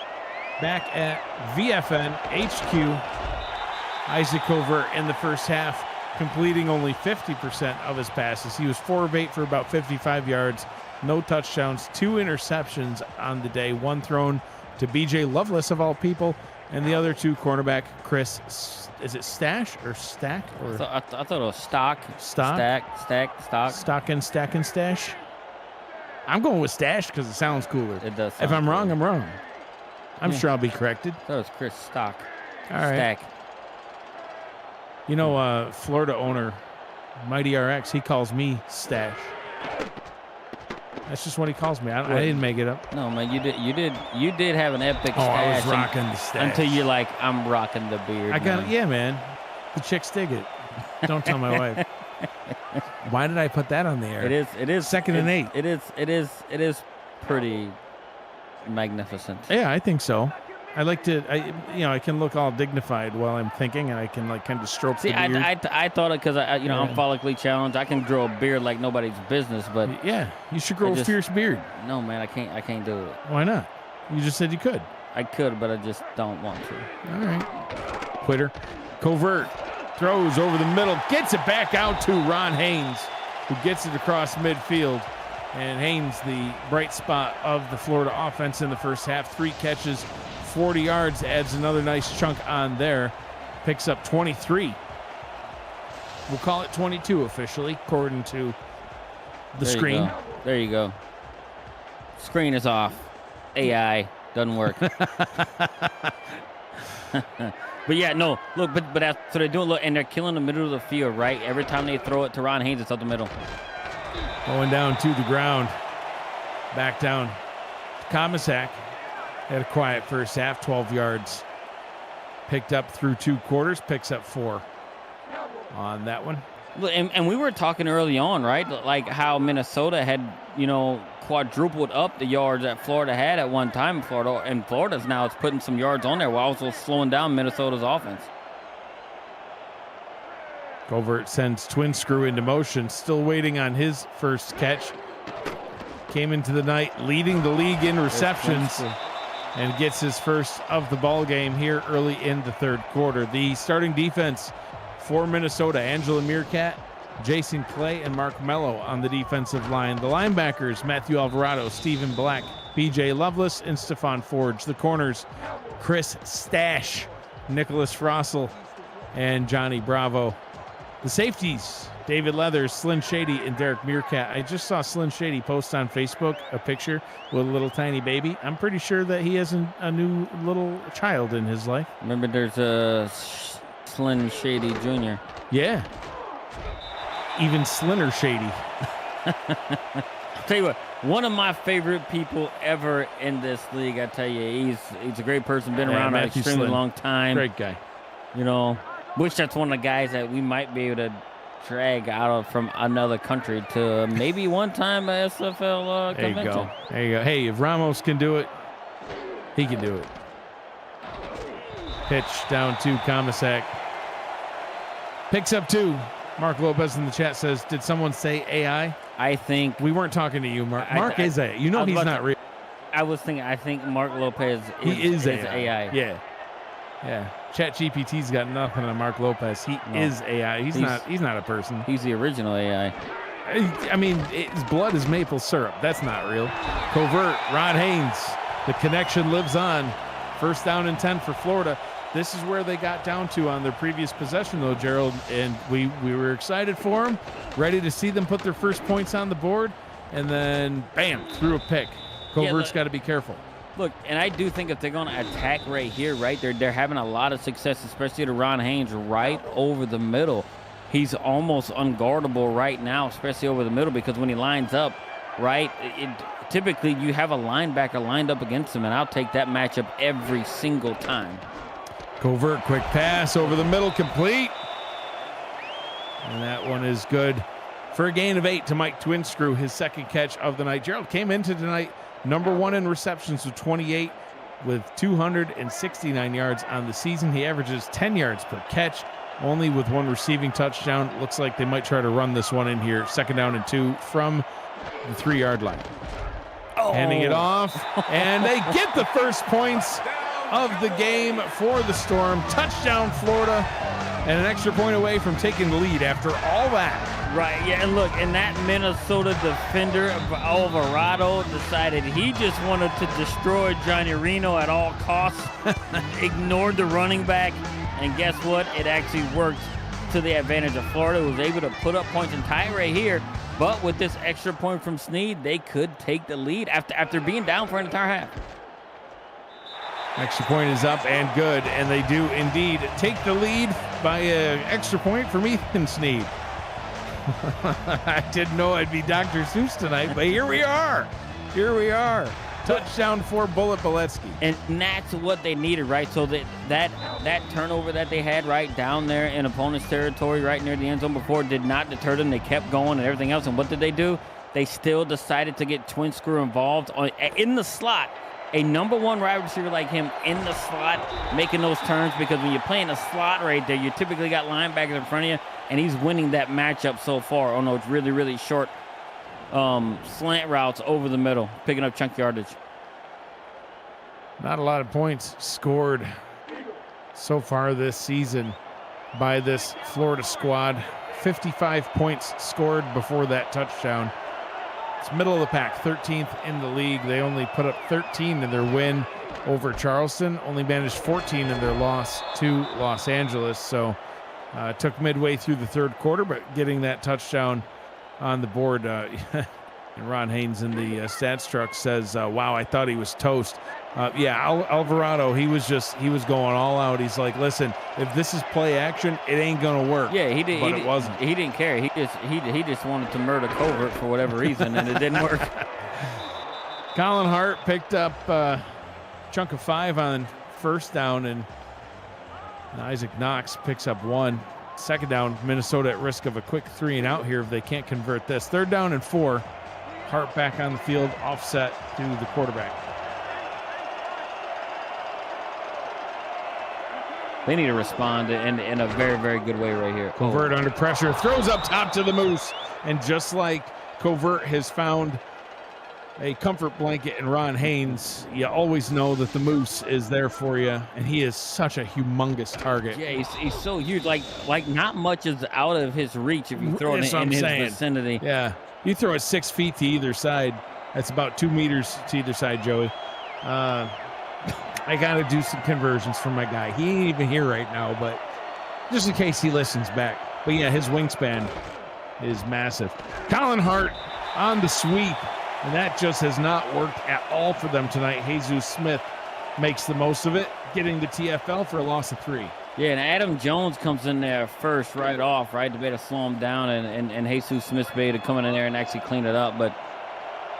Back at VFN HQ, Isaac Covert in the first half, completing only 50% of his passes. He was 4 of 8 for about 55 yards, no touchdowns, 2 interceptions on the day, 1 thrown to BJ Loveless of all people, and the other 2 cornerback Chris, is it Stash or Stack? Or I thought it was Stock. Stock? Stock. Stock and Stack and Stash? I'm going with Stash because it sounds cooler. It does. If I'm wrong, I'm wrong. I'm sure I'll be corrected. That was Chris Stock. All right. Stack. You know, Florida owner, Mighty RX, he calls me Stash. That's just what he calls me. I didn't make it up. No, man, you did have an epic stash. I was rocking the stash. Until you're like, I'm rocking the beard. I got it. Yeah, man. The chicks dig it. Don't tell my wife. Why did I put that on the air? It is 2nd and 8. It is pretty magnificent. Yeah, I think so. I like to, I can look all dignified while I'm thinking, and I can like kind of stroke the beard. I thought it because I'm follically challenged. I can grow a beard like nobody's business, but yeah, you should grow a fierce beard. No, man, I can't do it. Why not? You just said you could. I could, but I just don't want to. All right, quitter. Covert throws over the middle, gets it back out to Ron Haynes, who gets it across midfield. And Haynes, the bright spot of the Florida offense in the first half, 3 catches, 40 yards, adds another nice chunk on there. Picks up 23. We'll call it 22 officially, according to the screen. There you go. Screen is off. AI doesn't work. But yeah, no, look, but that's so they're doing. Look, and they're killing the middle of the field, right? Every time they throw it to Ron Haynes, it's up the middle. Going down to the ground. Back down. Comisac had a quiet first half, 12 yards. Picked up through 2 quarters, picks up 4 on that one. Look, and we were talking early on, right? Like how Minnesota had, quadrupled up the yards that Florida had at one time. Florida's now it's putting some yards on there while also slowing down Minnesota's offense. Covert sends Twin Screw into motion, still waiting on his first catch. Came into the night leading the league in receptions and gets his first of the ball game here early in the third quarter. The starting defense for Minnesota, Angela Meerkat, Jason Clay, and Mark Mello on the defensive line. The linebackers, Matthew Alvarado, Stephen Black, BJ Lovelace, and Stephon Forge. The corners, Chris Stash, Nicholas Frossel, and Johnny Bravo. The safeties, David Leathers, Slyn Shady, and Derek Meerkat. I just saw Slyn Shady post on Facebook a picture with a little tiny baby. I'm pretty sure that he has a new little child in his life. Remember, there's a Slyn Shady Jr. Yeah. Even Slinner Shady. Tell you what, one of my favorite people ever in this league, I tell you, he's a great person, been around an extremely long time. Great guy. Wish that's one of the guys that we might be able to drag out from another country to maybe one time a SFL convention. There you go. Hey, if Ramos can do it, he can do it. Pitch down to Comisac. Picks up 2. Mark Lopez in the chat says, did someone say AI? I think we weren't talking to you, Mark. Mark is AI. He's not real. I think Mark Lopez is AI. Yeah. ChatGPT's got nothing on Mark Lopez. He is AI. He's not a person. He's the original AI. I mean, his blood is maple syrup. That's not real. Covert, Rod Haynes. The connection lives on. First down and 10 for Florida. This is where they got down to on their previous possession, though, Gerald, and we were excited for them, ready to see them put their first points on the board, and then, bam, threw a pick. Covert's got to be careful. Look, and I do think if they're going to attack right here, right, they're having a lot of success, especially to Ron Haynes right over the middle. He's almost unguardable right now, especially over the middle, because when he lines up, right, typically you have a linebacker lined up against him, and I'll take that matchup every single time. Covert, quick pass over the middle, complete. And that one is good for a gain of 8 to Mike Twinscrew, his second catch of the night. Gerald came into tonight number 1 in receptions with 28 with 269 yards on the season. He averages 10 yards per catch, only with 1 receiving touchdown. Looks like they might try to run this one in here. Second down and 2 from the 3-yard line. Handing it off, and they get the first points of the game for the Storm. Touchdown, Florida, and an extra point away from taking the lead after all that. Right, yeah, and look, and that Minnesota defender, Alvarado, decided he just wanted to destroy Johnny Reno at all costs, ignored the running back, and guess what? It actually worked to the advantage of Florida, who was able to put up points and tie right here. But with this extra point from Snead, they could take the lead after being down for an entire half. Extra point is up and good, and they do indeed take the lead by an extra point from Ethan Snead. I didn't know I'd be Dr. Seuss tonight, but here we are. Touchdown for Bullet Boletsky. And that's what they needed, right? So that turnover that they had right down there in opponent's territory, right near the end zone before, did not deter them. They kept going and everything else. And what did they do? They still decided to get Twin Screw involved in the slot. A number 1 wide receiver like him in the slot, making those turns, because when you're playing a slot right there, you typically got linebackers in front of you, and he's winning that matchup so far. Oh, no, it's really, really short slant routes over the middle, picking up chunk yardage. Not a lot of points scored so far this season by this Florida squad. 55 points scored before that touchdown. It's middle of the pack, 13th in the league. They only put up 13 in their win over Charleston, only managed 14 in their loss to Los Angeles. So took midway through the third quarter, but getting that touchdown on the board. And Ron Haynes in the stats truck says, wow, I thought he was toast. Alvarado, he was going all out. He's like, listen, if this is play action, it ain't gonna work. Yeah, he did. But it wasn't. He didn't care. He just wanted to murder Covert for whatever reason, and it didn't work. Colin Hart picked up a chunk of 5 on first down, and Isaac Knox picks up 1. Second down, Minnesota at risk of a quick 3 and out here if they can't convert this. Third down and 4. Hart back on the field, offset to the quarterback. They need to respond in a very, very good way right here. Covert under pressure, throws up top to the Moose. And just like Covert has found a comfort blanket in Ron Haynes, you always know that the Moose is there for you. And he is such a humongous target. Yeah, he's so huge. Like not much is out of his reach if you throw it in his vicinity. Yeah. You throw it 6 feet to either side. That's about 2 meters to either side, Joey. I got to do some conversions for my guy. He ain't even here right now, but just in case he listens back. But yeah, his wingspan is massive. Colin Hart on the sweep, and that just has not worked at all for them tonight. Jesus Smith makes the most of it, getting the TFL for a loss of 3. Yeah, and Adam Jones comes in there first right off, right, to be able to slow him down, and Jesus Smith be able to come in there and actually clean it up. But,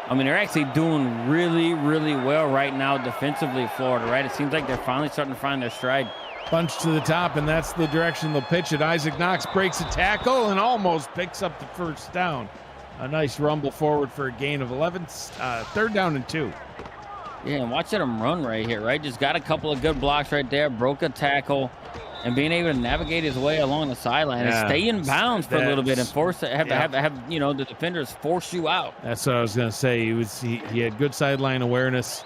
I mean, they're actually doing really, really well right now defensively, Florida, right? It seems like they're finally starting to find their stride. Bunch to the top, and that's the direction they'll pitch it. Isaac Knox breaks a tackle and almost picks up the first down. A nice rumble forward for a gain of 11. Third down and 2. Yeah, and watch him run right here, right? Just got a couple of good blocks right there, broke a tackle, and being able to navigate his way along the sideline and stay in bounds for a little bit and force to have the defenders force you out. That's what I was going to say. He had good sideline awareness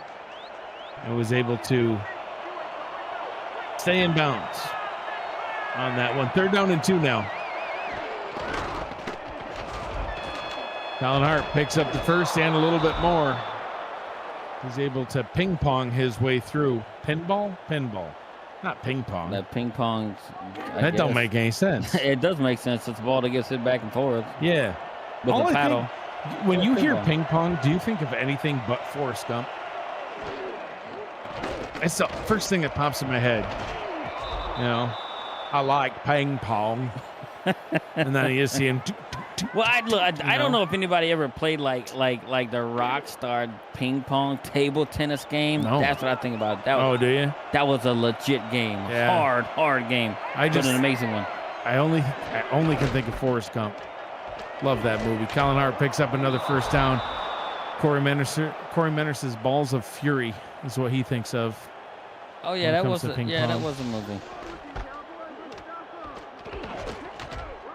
and was able to stay in bounds on that one. Third down and 2 now. Colin Hart picks up the first and a little bit more. He's able to ping pong his way through. Pinball? Pinball. Not ping pong. That ping pong. That don't make any sense. It does make sense. It's a ball that gets hit back and forth. Yeah. With a paddle. When you hear ping pong, do you think of anything but Forrest Gump? It's the first thing that pops in my head. You know, I like ping pong. And then you see him. Well, I don't know if anybody ever played like the Rockstar ping pong table tennis game. No. That's what I think about. Do you? That was a legit game. Yeah. Hard game. But an amazing one. I only can think of Forrest Gump. Love that movie. Colin Hart picks up another first down. Corey Menders's Balls of Fury is what he thinks of. Oh yeah, that was a movie.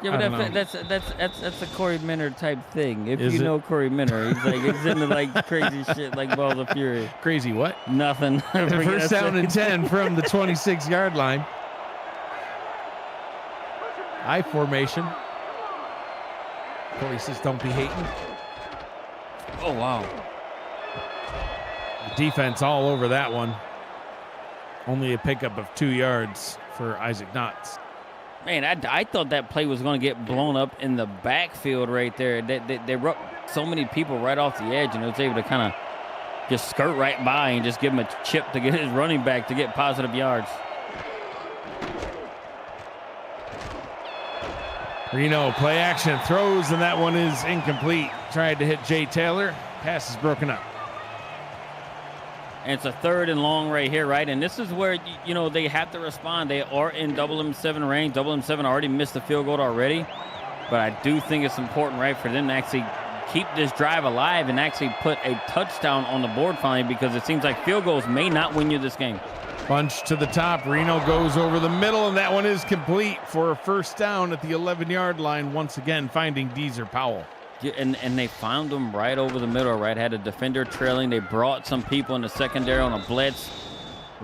Yeah, but that's a Corey Minner type thing. If you know Corey Minner, he's into like crazy shit like Balls of Fury. Crazy what? Nothing. First down and 10 from the 26-yard line. I formation. Corey says, "Don't be hating." Oh wow. The defense all over that one. Only a pickup of 2 yards for Isaac Knox. Man, I thought that play was going to get blown up in the backfield right there. They rubbed so many people right off the edge, and it was able to kind of just skirt right by and just give him a chip to get his running back to get positive yards. Reno, play action, throws, and that one is incomplete. Tried to hit Jay Taylor. Pass is broken up. And it's a third and long right here, right? And this is where, they have to respond. They are in double M7 range. Double M7 already missed the field goal already. But I do think it's important, right, for them to actually keep this drive alive and actually put a touchdown on the board finally, because it seems like field goals may not win you this game. Bunch to the top. Reno goes over the middle, and that one is complete for a first down at the 11-yard line, once again finding Deezer Powell. And they found him right over the middle, right? Had a defender trailing. They brought some people in the secondary on a blitz.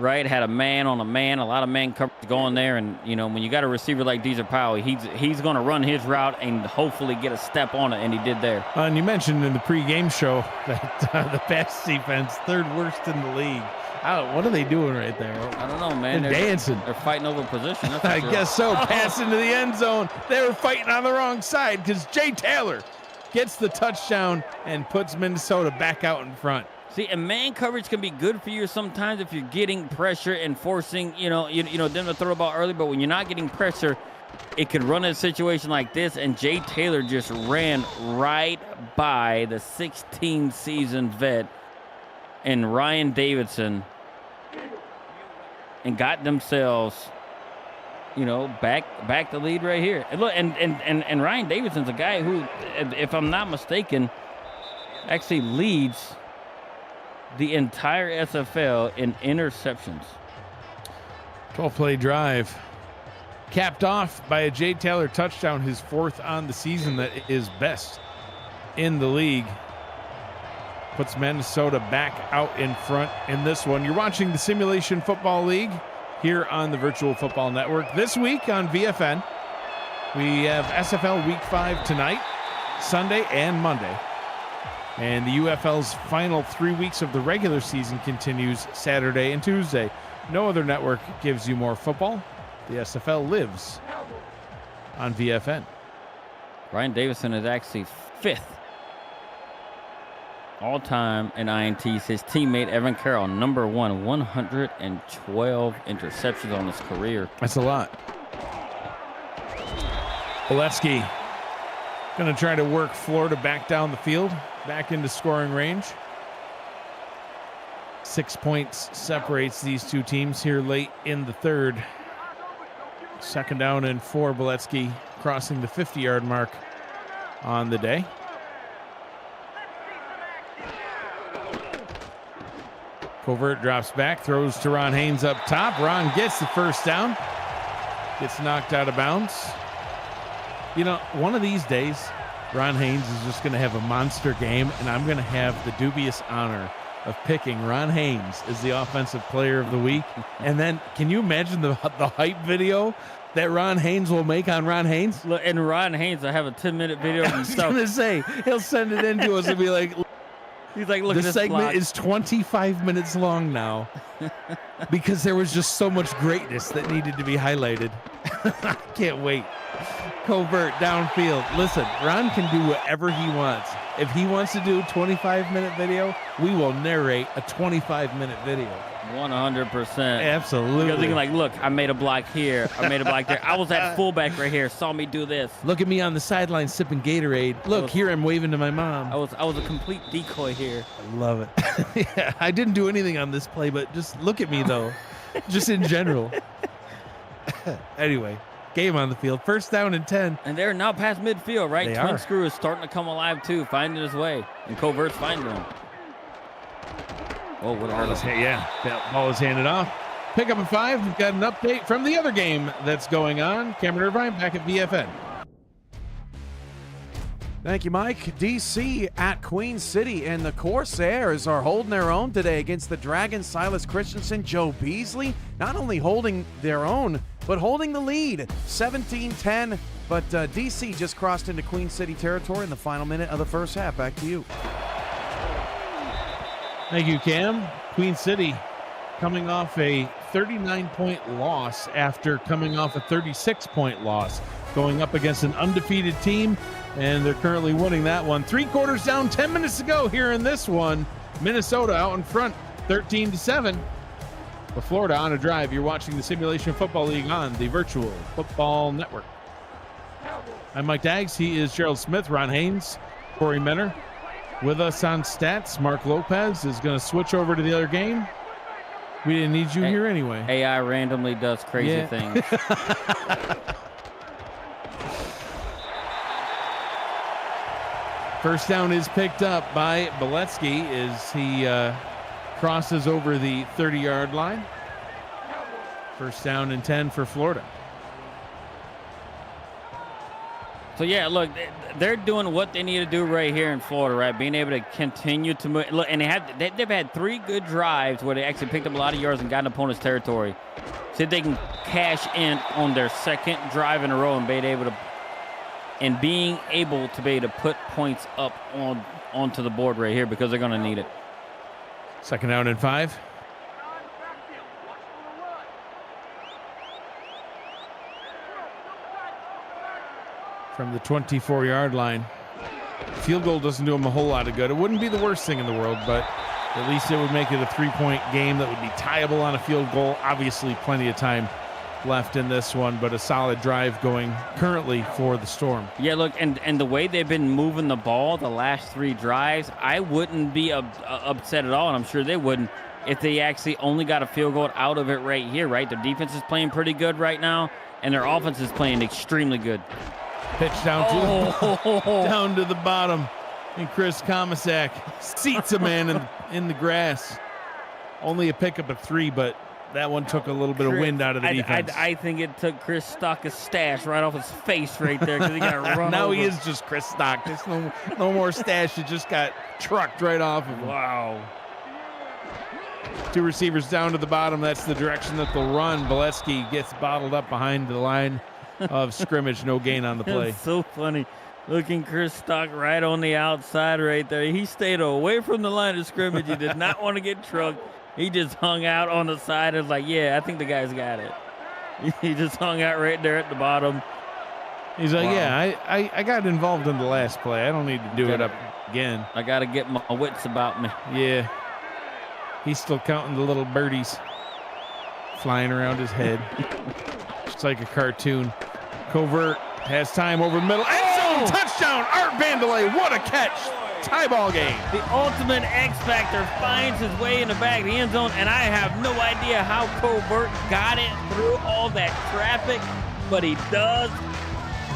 right? Had a man on a man, a lot of man coverage going there. And, you know, when you got a receiver like Deezer Powell, he's going to run his route and hopefully get a step on it, and he did there. And you mentioned in the pregame show that the pass defense, third worst in the league. What are they doing right there? I don't know, man. They're dancing. They're fighting over position. That's I sure. guess so. Pass into the end zone. They were fighting on the wrong side because Jay Taylor gets the touchdown and puts Minnesota back out in front. See, and man coverage can be good for you sometimes if you're getting pressure and forcing, you know, them to throw the ball early. But when you're not getting pressure, it could run a situation like this. And Jay Taylor just ran right by the 16-season vet and Ryan Davidson and got themselves, you know, back the lead right here. And look, and Ryan Davidson's a guy who, if I'm not mistaken, actually leads the entire SFL in interceptions. 12-play drive. Capped off by a Jay Taylor touchdown, his fourth on the season, that is best in the league. Puts Minnesota back out in front in this one. You're watching the Simulation Football League here on the Virtual Football Network. This week on VFN, we have SFL Week 5 tonight, Sunday and Monday. And the UFL's final 3 weeks of the regular season continues Saturday and Tuesday. No other network gives you more football. The SFL lives on VFN. Ryan Davidson is actually 5th all-time in INTs. His teammate Evan Carroll, number 1, 112 interceptions on his career. That's a lot. Boletsky going to try to work Florida back down the field, back into scoring range. 6 points separates these two teams here late in the third. 2nd down and 4. Boletsky crossing the 50-yard mark on the day. Covert drops back, throws to Ron Haynes up top. Ron gets the first down. Gets knocked out of bounds. You know, one of these days, Ron Haynes is just going to have a monster game, and I'm going to have the dubious honor of picking Ron Haynes as the Offensive Player of the Week. And then, can you imagine the hype video that Ron Haynes will make on Ron Haynes? Look, and Ron Haynes, I have a 10-minute video of I was himself. going to say, he'll send it in to us and be like, He's like, look, this segment block is 25 minutes long now because there was just so much greatness that needed to be highlighted. I can't wait. Covert downfield. Listen, Ron can do whatever he wants. If he wants to do a 25-minute video, we will narrate a 25-minute video. 100%. Absolutely. Because he can like, look, I made a block here. I made a block there. I was at fullback right here. Saw me do this. Look at me on the sideline sipping Gatorade. Look, here I'm waving to my mom. I was a complete decoy here. I love it. Yeah, I didn't do anything on this play, but just look at me, though. Just in general. Anyway, game on the field. 1st down and 10. And they're now past midfield, right? They Twin are. Screw is starting to come alive, too, finding his way. And Covert's finding him. Oh, what a hard Yeah, that ball is handed off. Pick up at 5. We've got an update from the other game that's going on. Cameron Irvine back at VFN. Thank you, Mike. DC at Queen City, and the Corsairs are holding their own today against the Dragons. Silas Christensen, Joe Beasley, not only holding their own, but holding the lead, 17-10. But DC just crossed into Queen City territory in the final minute of the first half. Back to you. Thank you, Cam. Queen City coming off a 39-point loss after coming off a 36-point loss, going up against an undefeated team, and they're currently winning that one. 3 quarters down, 10 minutes to go here in this one. Minnesota out in front, 13-7. But Florida on a drive. You're watching the Simulation Football League on the Virtual Football Network. I'm Mike Daggs. He is Gerald Smith, Ron Haynes, Corey Menner. With us on stats, Mark Lopez is going to switch over to the other game. We didn't need you here anyway. AI randomly does crazy things. First down is picked up by Boletsky as he crosses over the 30-yard line. First down and 10 for Florida. So, yeah, look, they're doing what they need to do right here in Florida, right? Being able to continue to move. Look, and they've had 3 good drives where they actually picked up a lot of yards and got in opponent's territory. See if they can cash in on their second drive in a row and being able to put points up onto the board right here because they're going to need it. 2nd down and 5. From the 24-yard line. Field goal doesn't do them a whole lot of good. It wouldn't be the worst thing in the world, but at least it would make it a 3-point game that would be tieable on a field goal. Obviously, plenty of time left in this one, but a solid drive going currently for the Storm. Yeah, look, and the way they've been moving the ball the last 3 drives, I wouldn't be upset at all, and I'm sure they wouldn't, if they actually only got a field goal out of it right here, right? Their defense is playing pretty good right now, and their offense is playing extremely good. Pitch down down to the bottom, and Chris Komisak seats a man in the grass. Only a pickup of 3, but that one took a little bit of wind out of the defense. I think it took Chris Stock's stash right off his face right there because he got run now over. He is just Chris Stock. There's no more stash. It just got trucked right off of him. Wow. 2 receivers down to the bottom. That's the direction that they'll run. Bolesky gets bottled up behind the line of scrimmage. No gain on the play. It's so funny. Looking Chris Stock right on the outside right there. He stayed away from the line of scrimmage. He did not want to get trucked. He just hung out on the side and was like, yeah, I think the guy's got it. He just hung out right there at the bottom. He's like, yeah, I got involved in the last play. I don't need to do it up again. I got to get my wits about me. Yeah. He's still counting the little birdies flying around his head. It's like a cartoon. Covert has time over the middle. End zone touchdown, Art Vandelay. What a catch. Tie ball game. The ultimate X Factor finds his way in the back of the end zone, and I have no idea how Covert got it through all that traffic, but he does.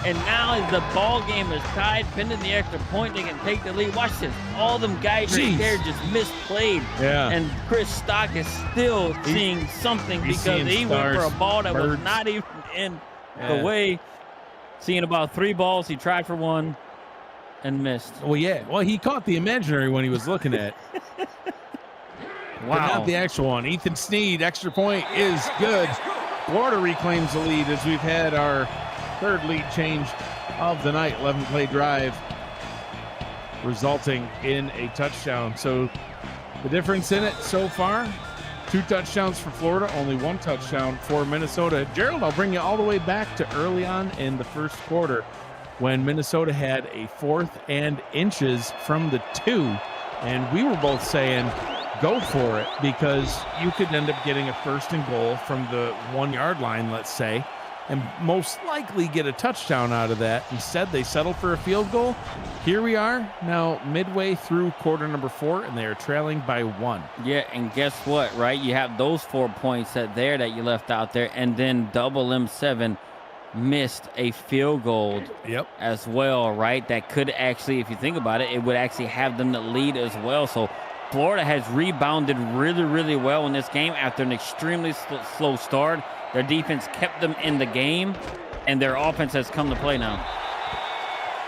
And now as the ball game is tied, pending the extra point, they can take the lead. Watch this. All them guys right there just misplayed. Yeah. And Chris Stock is still seeing something because he went for a ball that was not even in the way. Seeing about 3 balls, he tried for 1 and missed. Well, yeah. Well, he caught the imaginary one he was looking at. Wow. But not the actual one. Ethan Sneed, extra point is good. Florida reclaims the lead as we've had our 3rd lead change of the night. 11-play drive resulting in a touchdown. So the difference in it so far, 2 touchdowns for Florida, only 1 touchdown for Minnesota. Gerald, I'll bring you all the way back to early on in the first quarter when Minnesota had a 4th and inches from the 2. And we were both saying, go for it, because you could end up getting a 1st and goal from the 1-yard line, let's say, and most likely get a touchdown out of that. Instead, they settled for a field goal. Here we are now midway through quarter number 4, and they are trailing by 1. Yeah, and guess what, right? You have those 4 points that you left out there, and then double M7 missed a field goal as well, right? That could actually, if you think about it, it would actually have them the lead as well. So Florida has rebounded really, really well in this game after an extremely slow start. Their defense kept them in the game, and their offense has come to play now.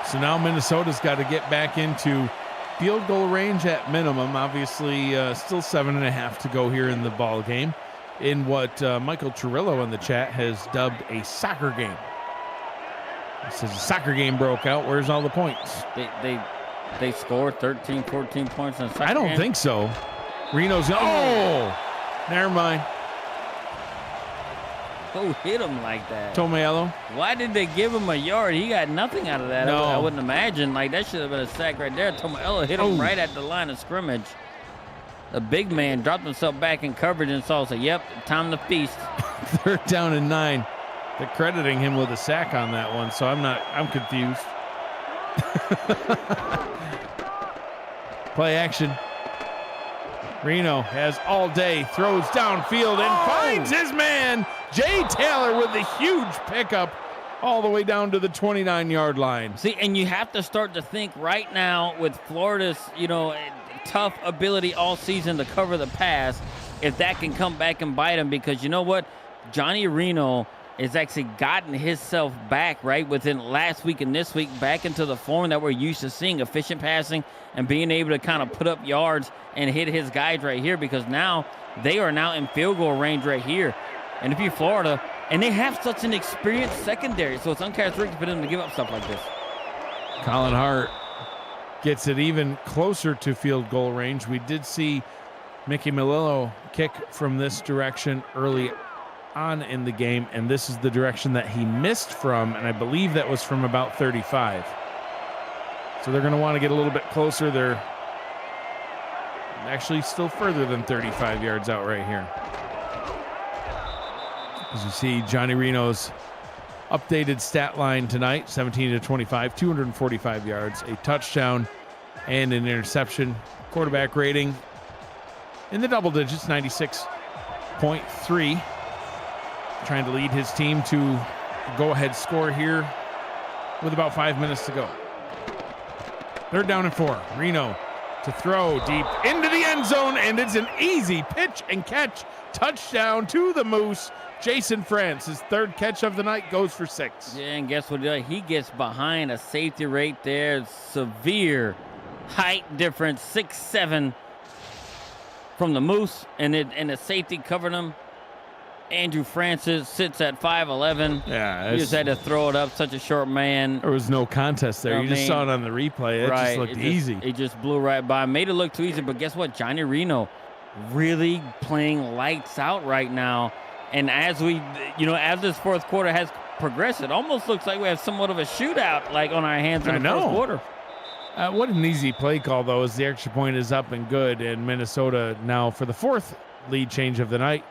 So now Minnesota's got to get back into field goal range at minimum. Obviously, still 7.5 to go here in the ball game, in what Michael Chirillo in the chat has dubbed a soccer game. He says a soccer game broke out. Where's all the points? They scored 13, 14 points in a soccer game? I don't think so. Reno's never mind. Who hit him like that? Tomiello. Why did they give him a yard? He got nothing out of that. No. I wouldn't imagine. Like, that should have been a sack right there. Tomiello hit him right at the line of scrimmage. The big man dropped himself back in coverage and saw, yep, time to feast. 3rd down and 9. They're crediting him with a sack on that one, so I'm confused. Play action. Reno has all day, throws downfield and finds his man, Jay Taylor, with the huge pickup all the way down to the 29-yard line. See, and you have to start to think right now with Florida's, tough ability all season to cover the pass, if that can come back and bite them, because you know what? Johnny Reno has actually gotten himself back, right, within last week and this week, back into the form that we're used to seeing, efficient passing and being able to kind of put up yards and hit his guys right here, because now they are now in field goal range right here. And if you're Florida, and they have such an experienced secondary, so it's uncharacteristic for them to give up stuff like this. Colin Hart gets it even closer to field goal range. We did see Mickey Melillo kick from this direction early on in the game, and this is the direction that he missed from, and I believe that was from about 35. So they're going to want to get a little bit closer. They're actually still further than 35 yards out right here. As you see, Johnny Reno's updated stat line tonight, 17 to 25, 245 yards, a touchdown, and an interception. Quarterback rating in the double digits, 96.3. Trying to lead his team to go-ahead score here with about 5 minutes to go. 3rd down and 4. Reno to throw deep into the end zone, and it's an easy pitch and catch touchdown to the Moose. Jason France, his 3rd catch of the night, goes for 6. Yeah, and guess what? He gets behind a safety right there. Severe height difference, 6'7" from the Moose, and the safety covered him. Andrew Francis sits at 5'11". Yeah, he just had to throw it up. Such a short man. There was no contest there. You just saw it on the replay. It just looked easy. It just blew right by. Made it look too easy, but guess what? Johnny Reno really playing lights out right now. And as we, as this 4th quarter has progressed, it almost looks like we have somewhat of a shootout like on our hands in the 1st quarter. What an easy play call, though, as the extra point is up and good. And Minnesota now, for the 4th lead change of the night,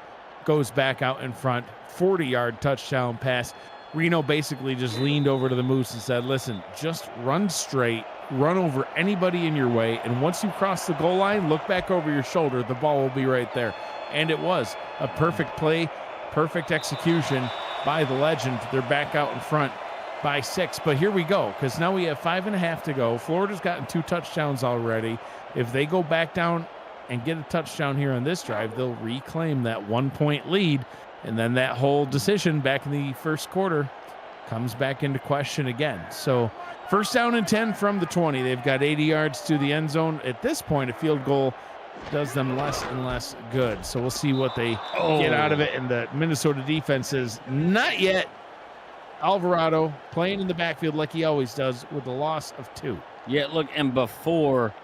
goes back out in front. 40-yard touchdown pass. Reno basically just leaned over to the Moose and said, listen, just run straight, run over anybody in your way, and once you cross the goal line, look back over your shoulder. The ball will be right there. And it was a perfect play, perfect execution by the legend. They're back out in front by 6. But here we go, because now we have 5.5 to go. Florida's gotten 2 touchdowns already. If they go back down and get a touchdown here on this drive, they'll reclaim that 1-point lead. And then that whole decision back in the 1st quarter comes back into question again. So 1st down and 10 from the 20. They've got 80 yards to the end zone. At this point, a field goal does them less and less good. So we'll see what they get out of it. And the Minnesota defense is not yet. Alvarado playing in the backfield like he always does with a loss of 2. Yeah, look, and before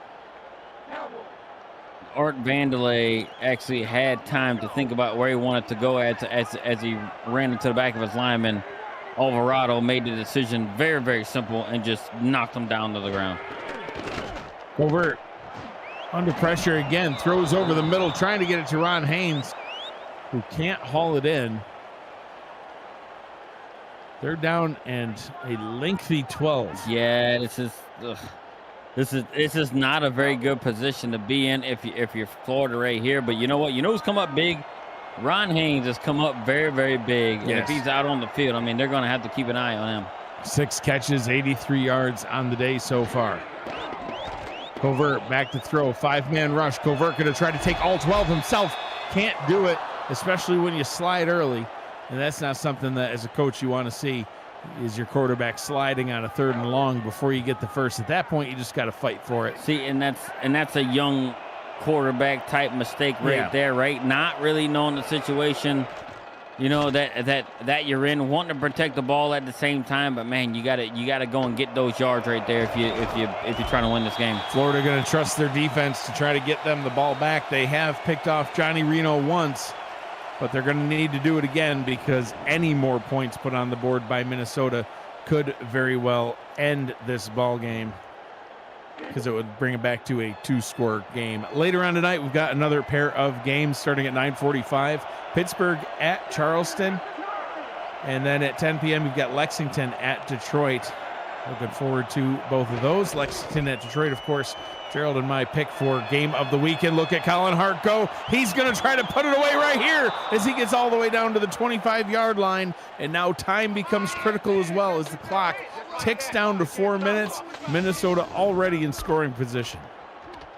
Art Vandelay actually had time to think about where he wanted to go as he ran into the back of his lineman, Alvarado made the decision very, very simple and just knocked him down to the ground. Covert under pressure again, throws over the middle, trying to get it to Ron Haynes, who can't haul it in. 3rd down and a lengthy 12. Yeah, this is not a very good position to be in if you're Florida right here. But you know what? You know who's come up big? Ron Haynes has come up very, very big. And if he's out on the field, I mean, they're going to have to keep an eye on him. 6 catches, 83 yards on the day so far. Covert back to throw, 5-man rush. Covert going to try to take all 12 himself. Can't do it, especially when you slide early. And that's not something that, as a coach, you want to see, is your quarterback sliding on a 3rd and long before you get the 1st. At that point, you just got to fight for it. See, and that's a young quarterback type mistake right there, right? Not really knowing the situation, that you're in, wanting to protect the ball at the same time. But man, you gotta go and get those yards right there if you're trying to win this game. Florida going to trust their defense to try to get them the ball back. They have picked off Johnny Reno once, but they're going to need to do it again, because any more points put on the board by Minnesota could very well end this ball game, because it would bring it back to a 2-score game. Later on tonight, we've got another pair of games starting at 9:45. Pittsburgh at Charleston. And then at 10 p.m., we've got Lexington at Detroit. Looking forward to both of those. Lexington at Detroit, of course, Gerald and my pick for game of the weekend. Look at Colin Hart go. He's going to try to put it away right here as he gets all the way down to the 25-yard line. And now time becomes critical as well as the clock ticks down to 4 minutes. Minnesota already in scoring position.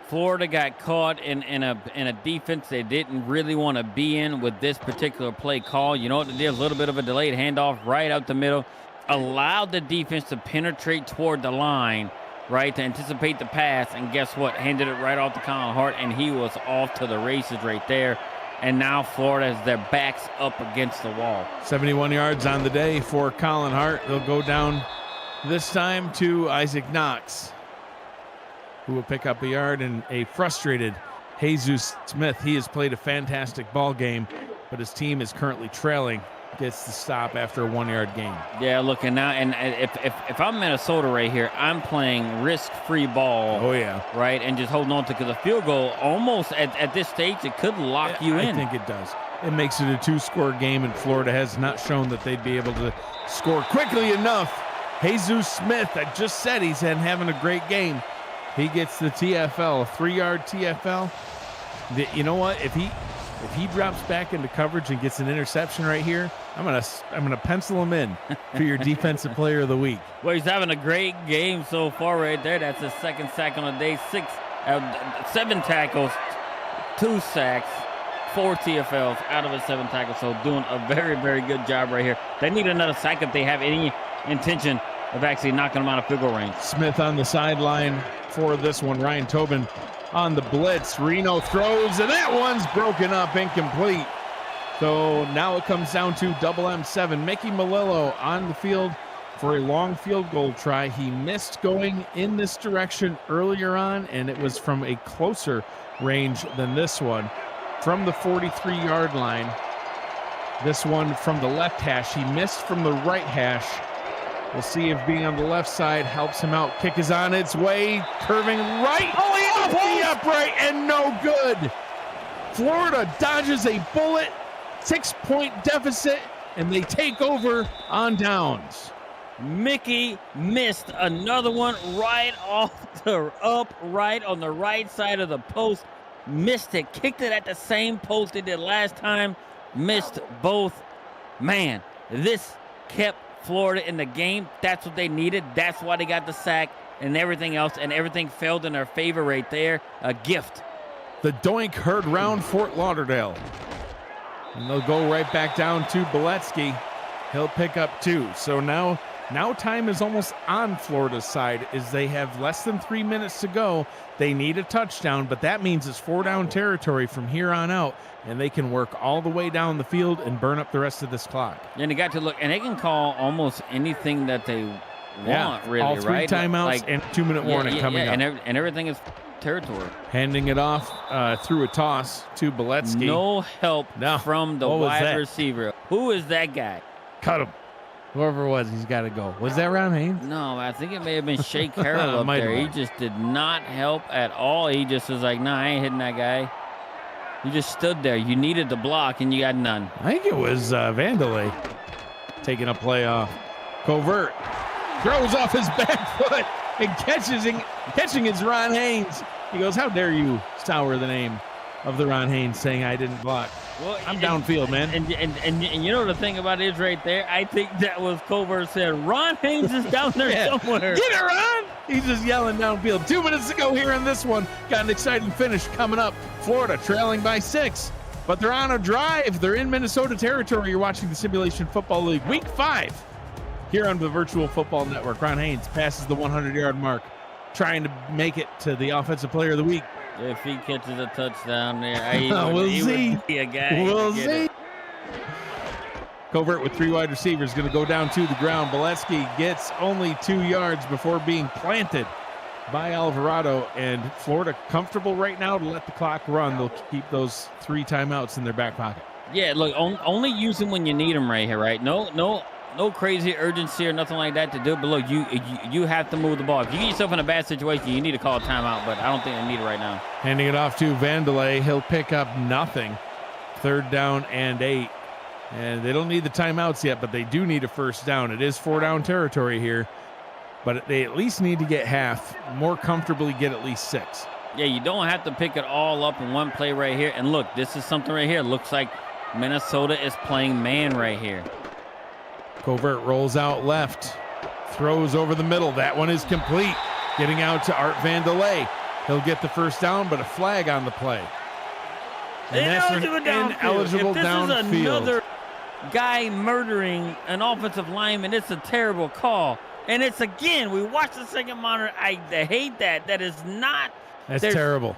Florida got caught in a defense they didn't really want to be in with this particular play call. You know what they did? A little bit of a delayed handoff right out the middle. Allowed the defense to penetrate toward the line, right, to anticipate the pass. And guess what? Handed it right off to Colin Hart, and he was off to the races right there. And now Florida has their backs up against the wall. 71 yards on the day for Colin Hart. They'll go down this time to Isaac Knox, who will pick up a yard, and a frustrated Jesus Smith. He has played a fantastic ball game, but his team is currently trailing. Gets the stop after a 1-yard gain. Yeah, look, and now, and if I'm Minnesota right here, I'm playing risk-free ball. Oh, yeah. Right, and just holding on to, because a field goal almost at this stage, it could lock you in. I think it does. It makes it a 2-score game, and Florida has not shown that they'd be able to score quickly enough. Jesus Smith, I just said he's having a great game. He gets the TFL, a 3-yard TFL. You know what? If he drops back into coverage and gets an interception right here, I'm gonna pencil him in for your defensive player of the week. Well, he's having a great game so far right there. That's his second sack on the day. 7 tackles, 2 sacks, 4 TFLs out of his 7 tackles. So doing a very, very good job right here. They need another sack if they have any intention of actually knocking him out of field goal range. Smith on the sideline for this one. Ryan Tobin on the blitz. Reno throws, and that one's broken up, incomplete. So now it comes down to double M7. Mickey Malillo on the field for a long field goal try. He missed going in this direction earlier on, and it was from a closer range than this one. From the 43-yard line. This one from the left hash. He missed from the right hash. We'll see if being on the left side helps him out. Kick is on its way, curving right off the upright, and no good. Florida dodges a bullet, 6-point deficit, and they take over on downs. Mickey missed another one right off the upright on the right side of the post. Missed it, kicked it at the same post they did last time. Missed both. Man, this kept Florida in the game. That's what they needed. That's why they got the sack and everything else, and everything failed in their favor right there. A gift. The doink heard round Fort Lauderdale. And they'll go right back down to Beletsky. He'll pick up 2. So now time is almost on Florida's side, as they have less than 3 minutes to go. They need a touchdown, but that means it's 4-down territory from here on out, and they can work all the way down the field and burn up the rest of this clock. And they got to look, and they can call almost anything that they want, really, all 3 right? timeouts and 2-minute warning coming up. And everything is territory. Handing it off through a toss to Beletsky. No help from the wide receiver. Who is that guy? Cut him. Whoever it was, he's got to go. Was that Ron Haynes? No, I think it may have been Shea Carroll up there. He just did not help at all. He just was like, nah, I ain't hitting that guy. You just stood there. You needed the block, and you got none. I think it was Vandelay taking a play off. Covert throws off his back foot and catching his Ron Haynes. He goes, how dare you sour the name of the Ron Haynes, saying I didn't block. Well, I'm downfield, man. And you know the thing about it is right there, I think that was Covert said, Ron Haynes is down there somewhere. Get it, Ron! He's just yelling downfield. 2 minutes to go here in this one. Got an exciting finish coming up. Florida trailing by 6, but they're on a drive. They're in Minnesota territory. You're watching the Simulation Football League, Week 5, here on the Virtual Football Network. Ron Haynes passes the 100-yard mark, trying to make it to the Offensive Player of the Week. If he catches a touchdown there, we'll see. Would be a guy. We'll see. Covert with 3 wide receivers, going to go down to the ground. Beletsky gets only 2 yards before being planted by Alvarado, and Florida comfortable right now to let the clock run. They'll keep those 3 timeouts in their back pocket. Yeah, look, only use them when you need them right here, right? No crazy urgency or nothing like that to do. But look, you have to move the ball. If you get yourself in a bad situation, you need to call a timeout. But I don't think they need it right now. Handing it off to Vandelay. He'll pick up nothing. 3rd down and 8. And they don't need the timeouts yet, but they do need a 1st down. It is 4-down territory here, but they at least need to get half, more comfortably get at least 6. Yeah, you don't have to pick it all up in one play right here. And look, this is something right here. Looks like Minnesota is playing man right here. Covert rolls out left, throws over the middle. That one is complete. Getting out to Art Vandelay. He'll get the first down, but a flag on the play. And that's an ineligible if this downfield. is another guy murdering an offensive lineman, it's a terrible call. And it's, again, we watch the second monitor. I hate that. That is not. That's terrible.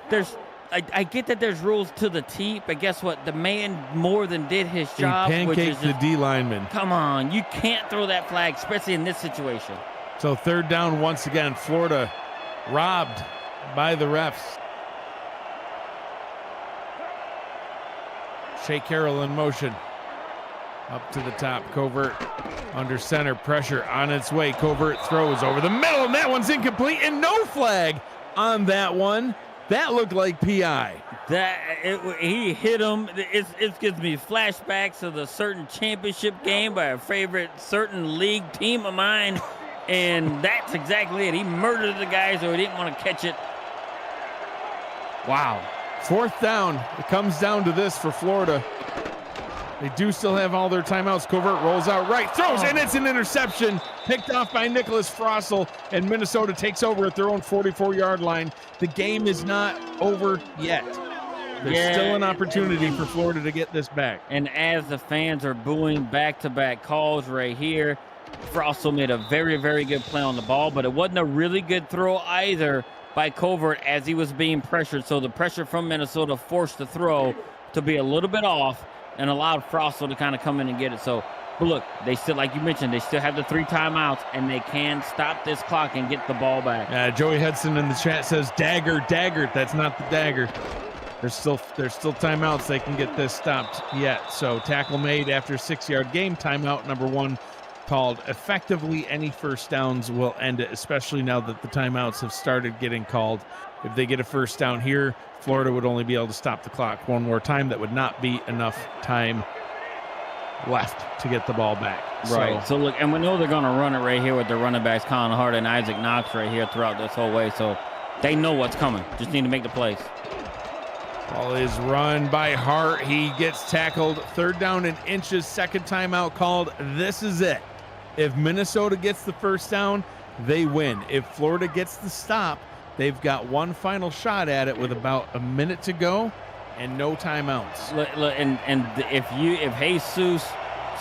I get that there's rules to the T, but guess what? The man more than did his job. He pancaked the D lineman. Come on, you can't throw that flag, especially in this situation. So third down once again. Florida robbed by the refs. Shea Carroll in motion. Up to the top. Covert under center. Pressure on its way. Covert throws over the middle, and that one's incomplete, and no flag on that one. That looked like PI. He hit him. It gives me flashbacks of the certain championship game by a favorite certain league team of mine, and that's exactly it. He murdered the guy, so he didn't want to catch it. Wow. Fourth down. It comes down to this for Florida. They do still have all their timeouts. Covert rolls out right, throws, and it's an interception picked off by Nicholas Frossel, and Minnesota takes over at their own 44-yard line. The game is not over yet. There's still an opportunity for Florida to get this back. And as the fans are booing back-to-back calls right here, Frossel made a very, very good play on the ball, but it wasn't a really good throw either by Covert as he was being pressured. So the pressure from Minnesota forced the throw to be a little bit off and allowed Frossel to kind of come in and get it. So, but look, they still, like you mentioned, they still have the 3 timeouts, and they can stop this clock and get the ball back. Joey Hudson in the chat says, dagger. That's not the dagger. There's still timeouts. They can get this stopped yet. So tackle made after a 6-yard game. Timeout number 1 called. Effectively, any first downs will end it, especially now that the timeouts have started getting called. If they get a first down here, Florida would only be able to stop the clock one more time. That would not be enough time left to get the ball back. Right. So look, and we know they're going to run it right here with their running backs, Colin Hart and Isaac Knox right here throughout this whole way. So they know what's coming. Just need to make the plays. Ball is run by Hart. He gets tackled. Third down and inches. Second timeout called. This is it. If Minnesota gets the first down, they win. If Florida gets the stop, they've got one final shot at it with about a minute to go and no timeouts. And if Jesus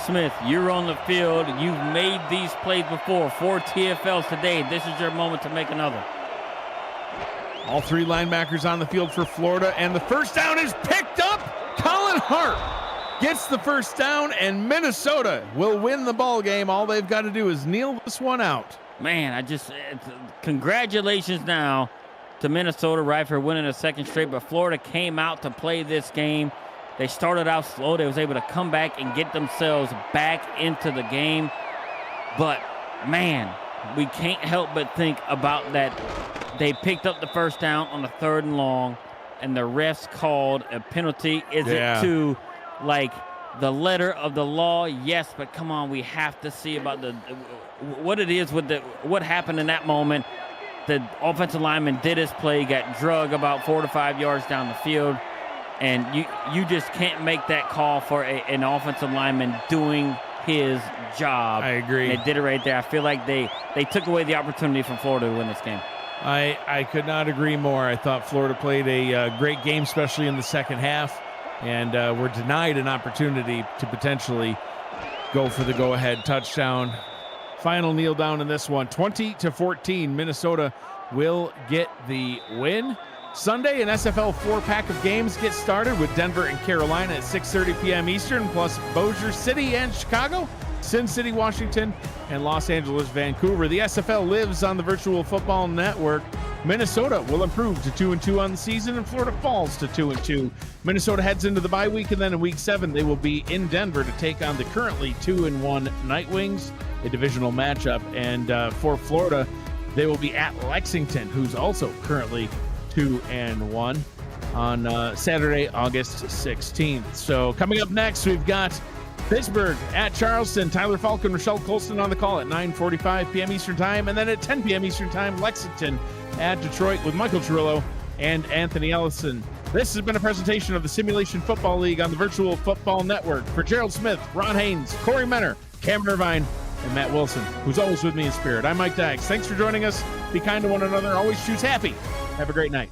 Smith, you're on the field, you've made these plays before, 4 TFLs today, this is your moment to make another. All 3 linebackers on the field for Florida, and the first down is picked up. Colin Hart gets the first down, and Minnesota will win the ball game. All they've got to do is kneel this one out. Man, congratulations now to Minnesota, right, for winning a second straight, but Florida came out to play this game. They started out slow. They was able to come back and get themselves back into the game. But, man, we can't help but think about that. They picked up the first down on the 3rd and long, and the refs called a penalty. Is it to, like, the letter of the law? Yes, but come on, we have to see about what it is with what happened in that moment. The offensive lineman did his play, got drugged about 4 to 5 yards down the field, and you just can't make that call for an offensive lineman doing his job. I agree. And they did it right there. I feel like they took away the opportunity from Florida to win this game. I could not agree more. I thought Florida played a great game, especially in the second half, and were denied an opportunity to potentially go for the go-ahead touchdown. Final kneel down in this one, 20-14. Minnesota will get the win. Sunday, an SFL 4-pack of games gets started with Denver and Carolina at 6:30 p.m. Eastern, plus Bossier City and Chicago, Sin City, Washington, and Los Angeles, Vancouver. The SFL lives on the Virtual Football Network. Minnesota will improve to 2-2 on the season, and Florida falls to 2-2. Minnesota heads into the bye week, and then in week 7, they will be in Denver to take on the currently 2-1 Night Wings, a divisional matchup. And for Florida, they will be at Lexington, who's also currently 2-1 on Saturday, August 16th. So coming up next, we've got Pittsburgh at Charleston. Tyler Falk and Rochelle Colston on the call at 9:45 p.m. Eastern Time. And then at 10 p.m. Eastern Time, Lexington at Detroit with Michael Cirillo and Anthony Ellison. This has been a presentation of the Simulation Football League on the Virtual Football Network. For Gerald Smith, Ron Haynes, Corey Menner, Cameron Irvine, and Matt Wilson, who's always with me in spirit, I'm Mike Dykes. Thanks for joining us. Be kind to one another. Always choose happy. Have a great night.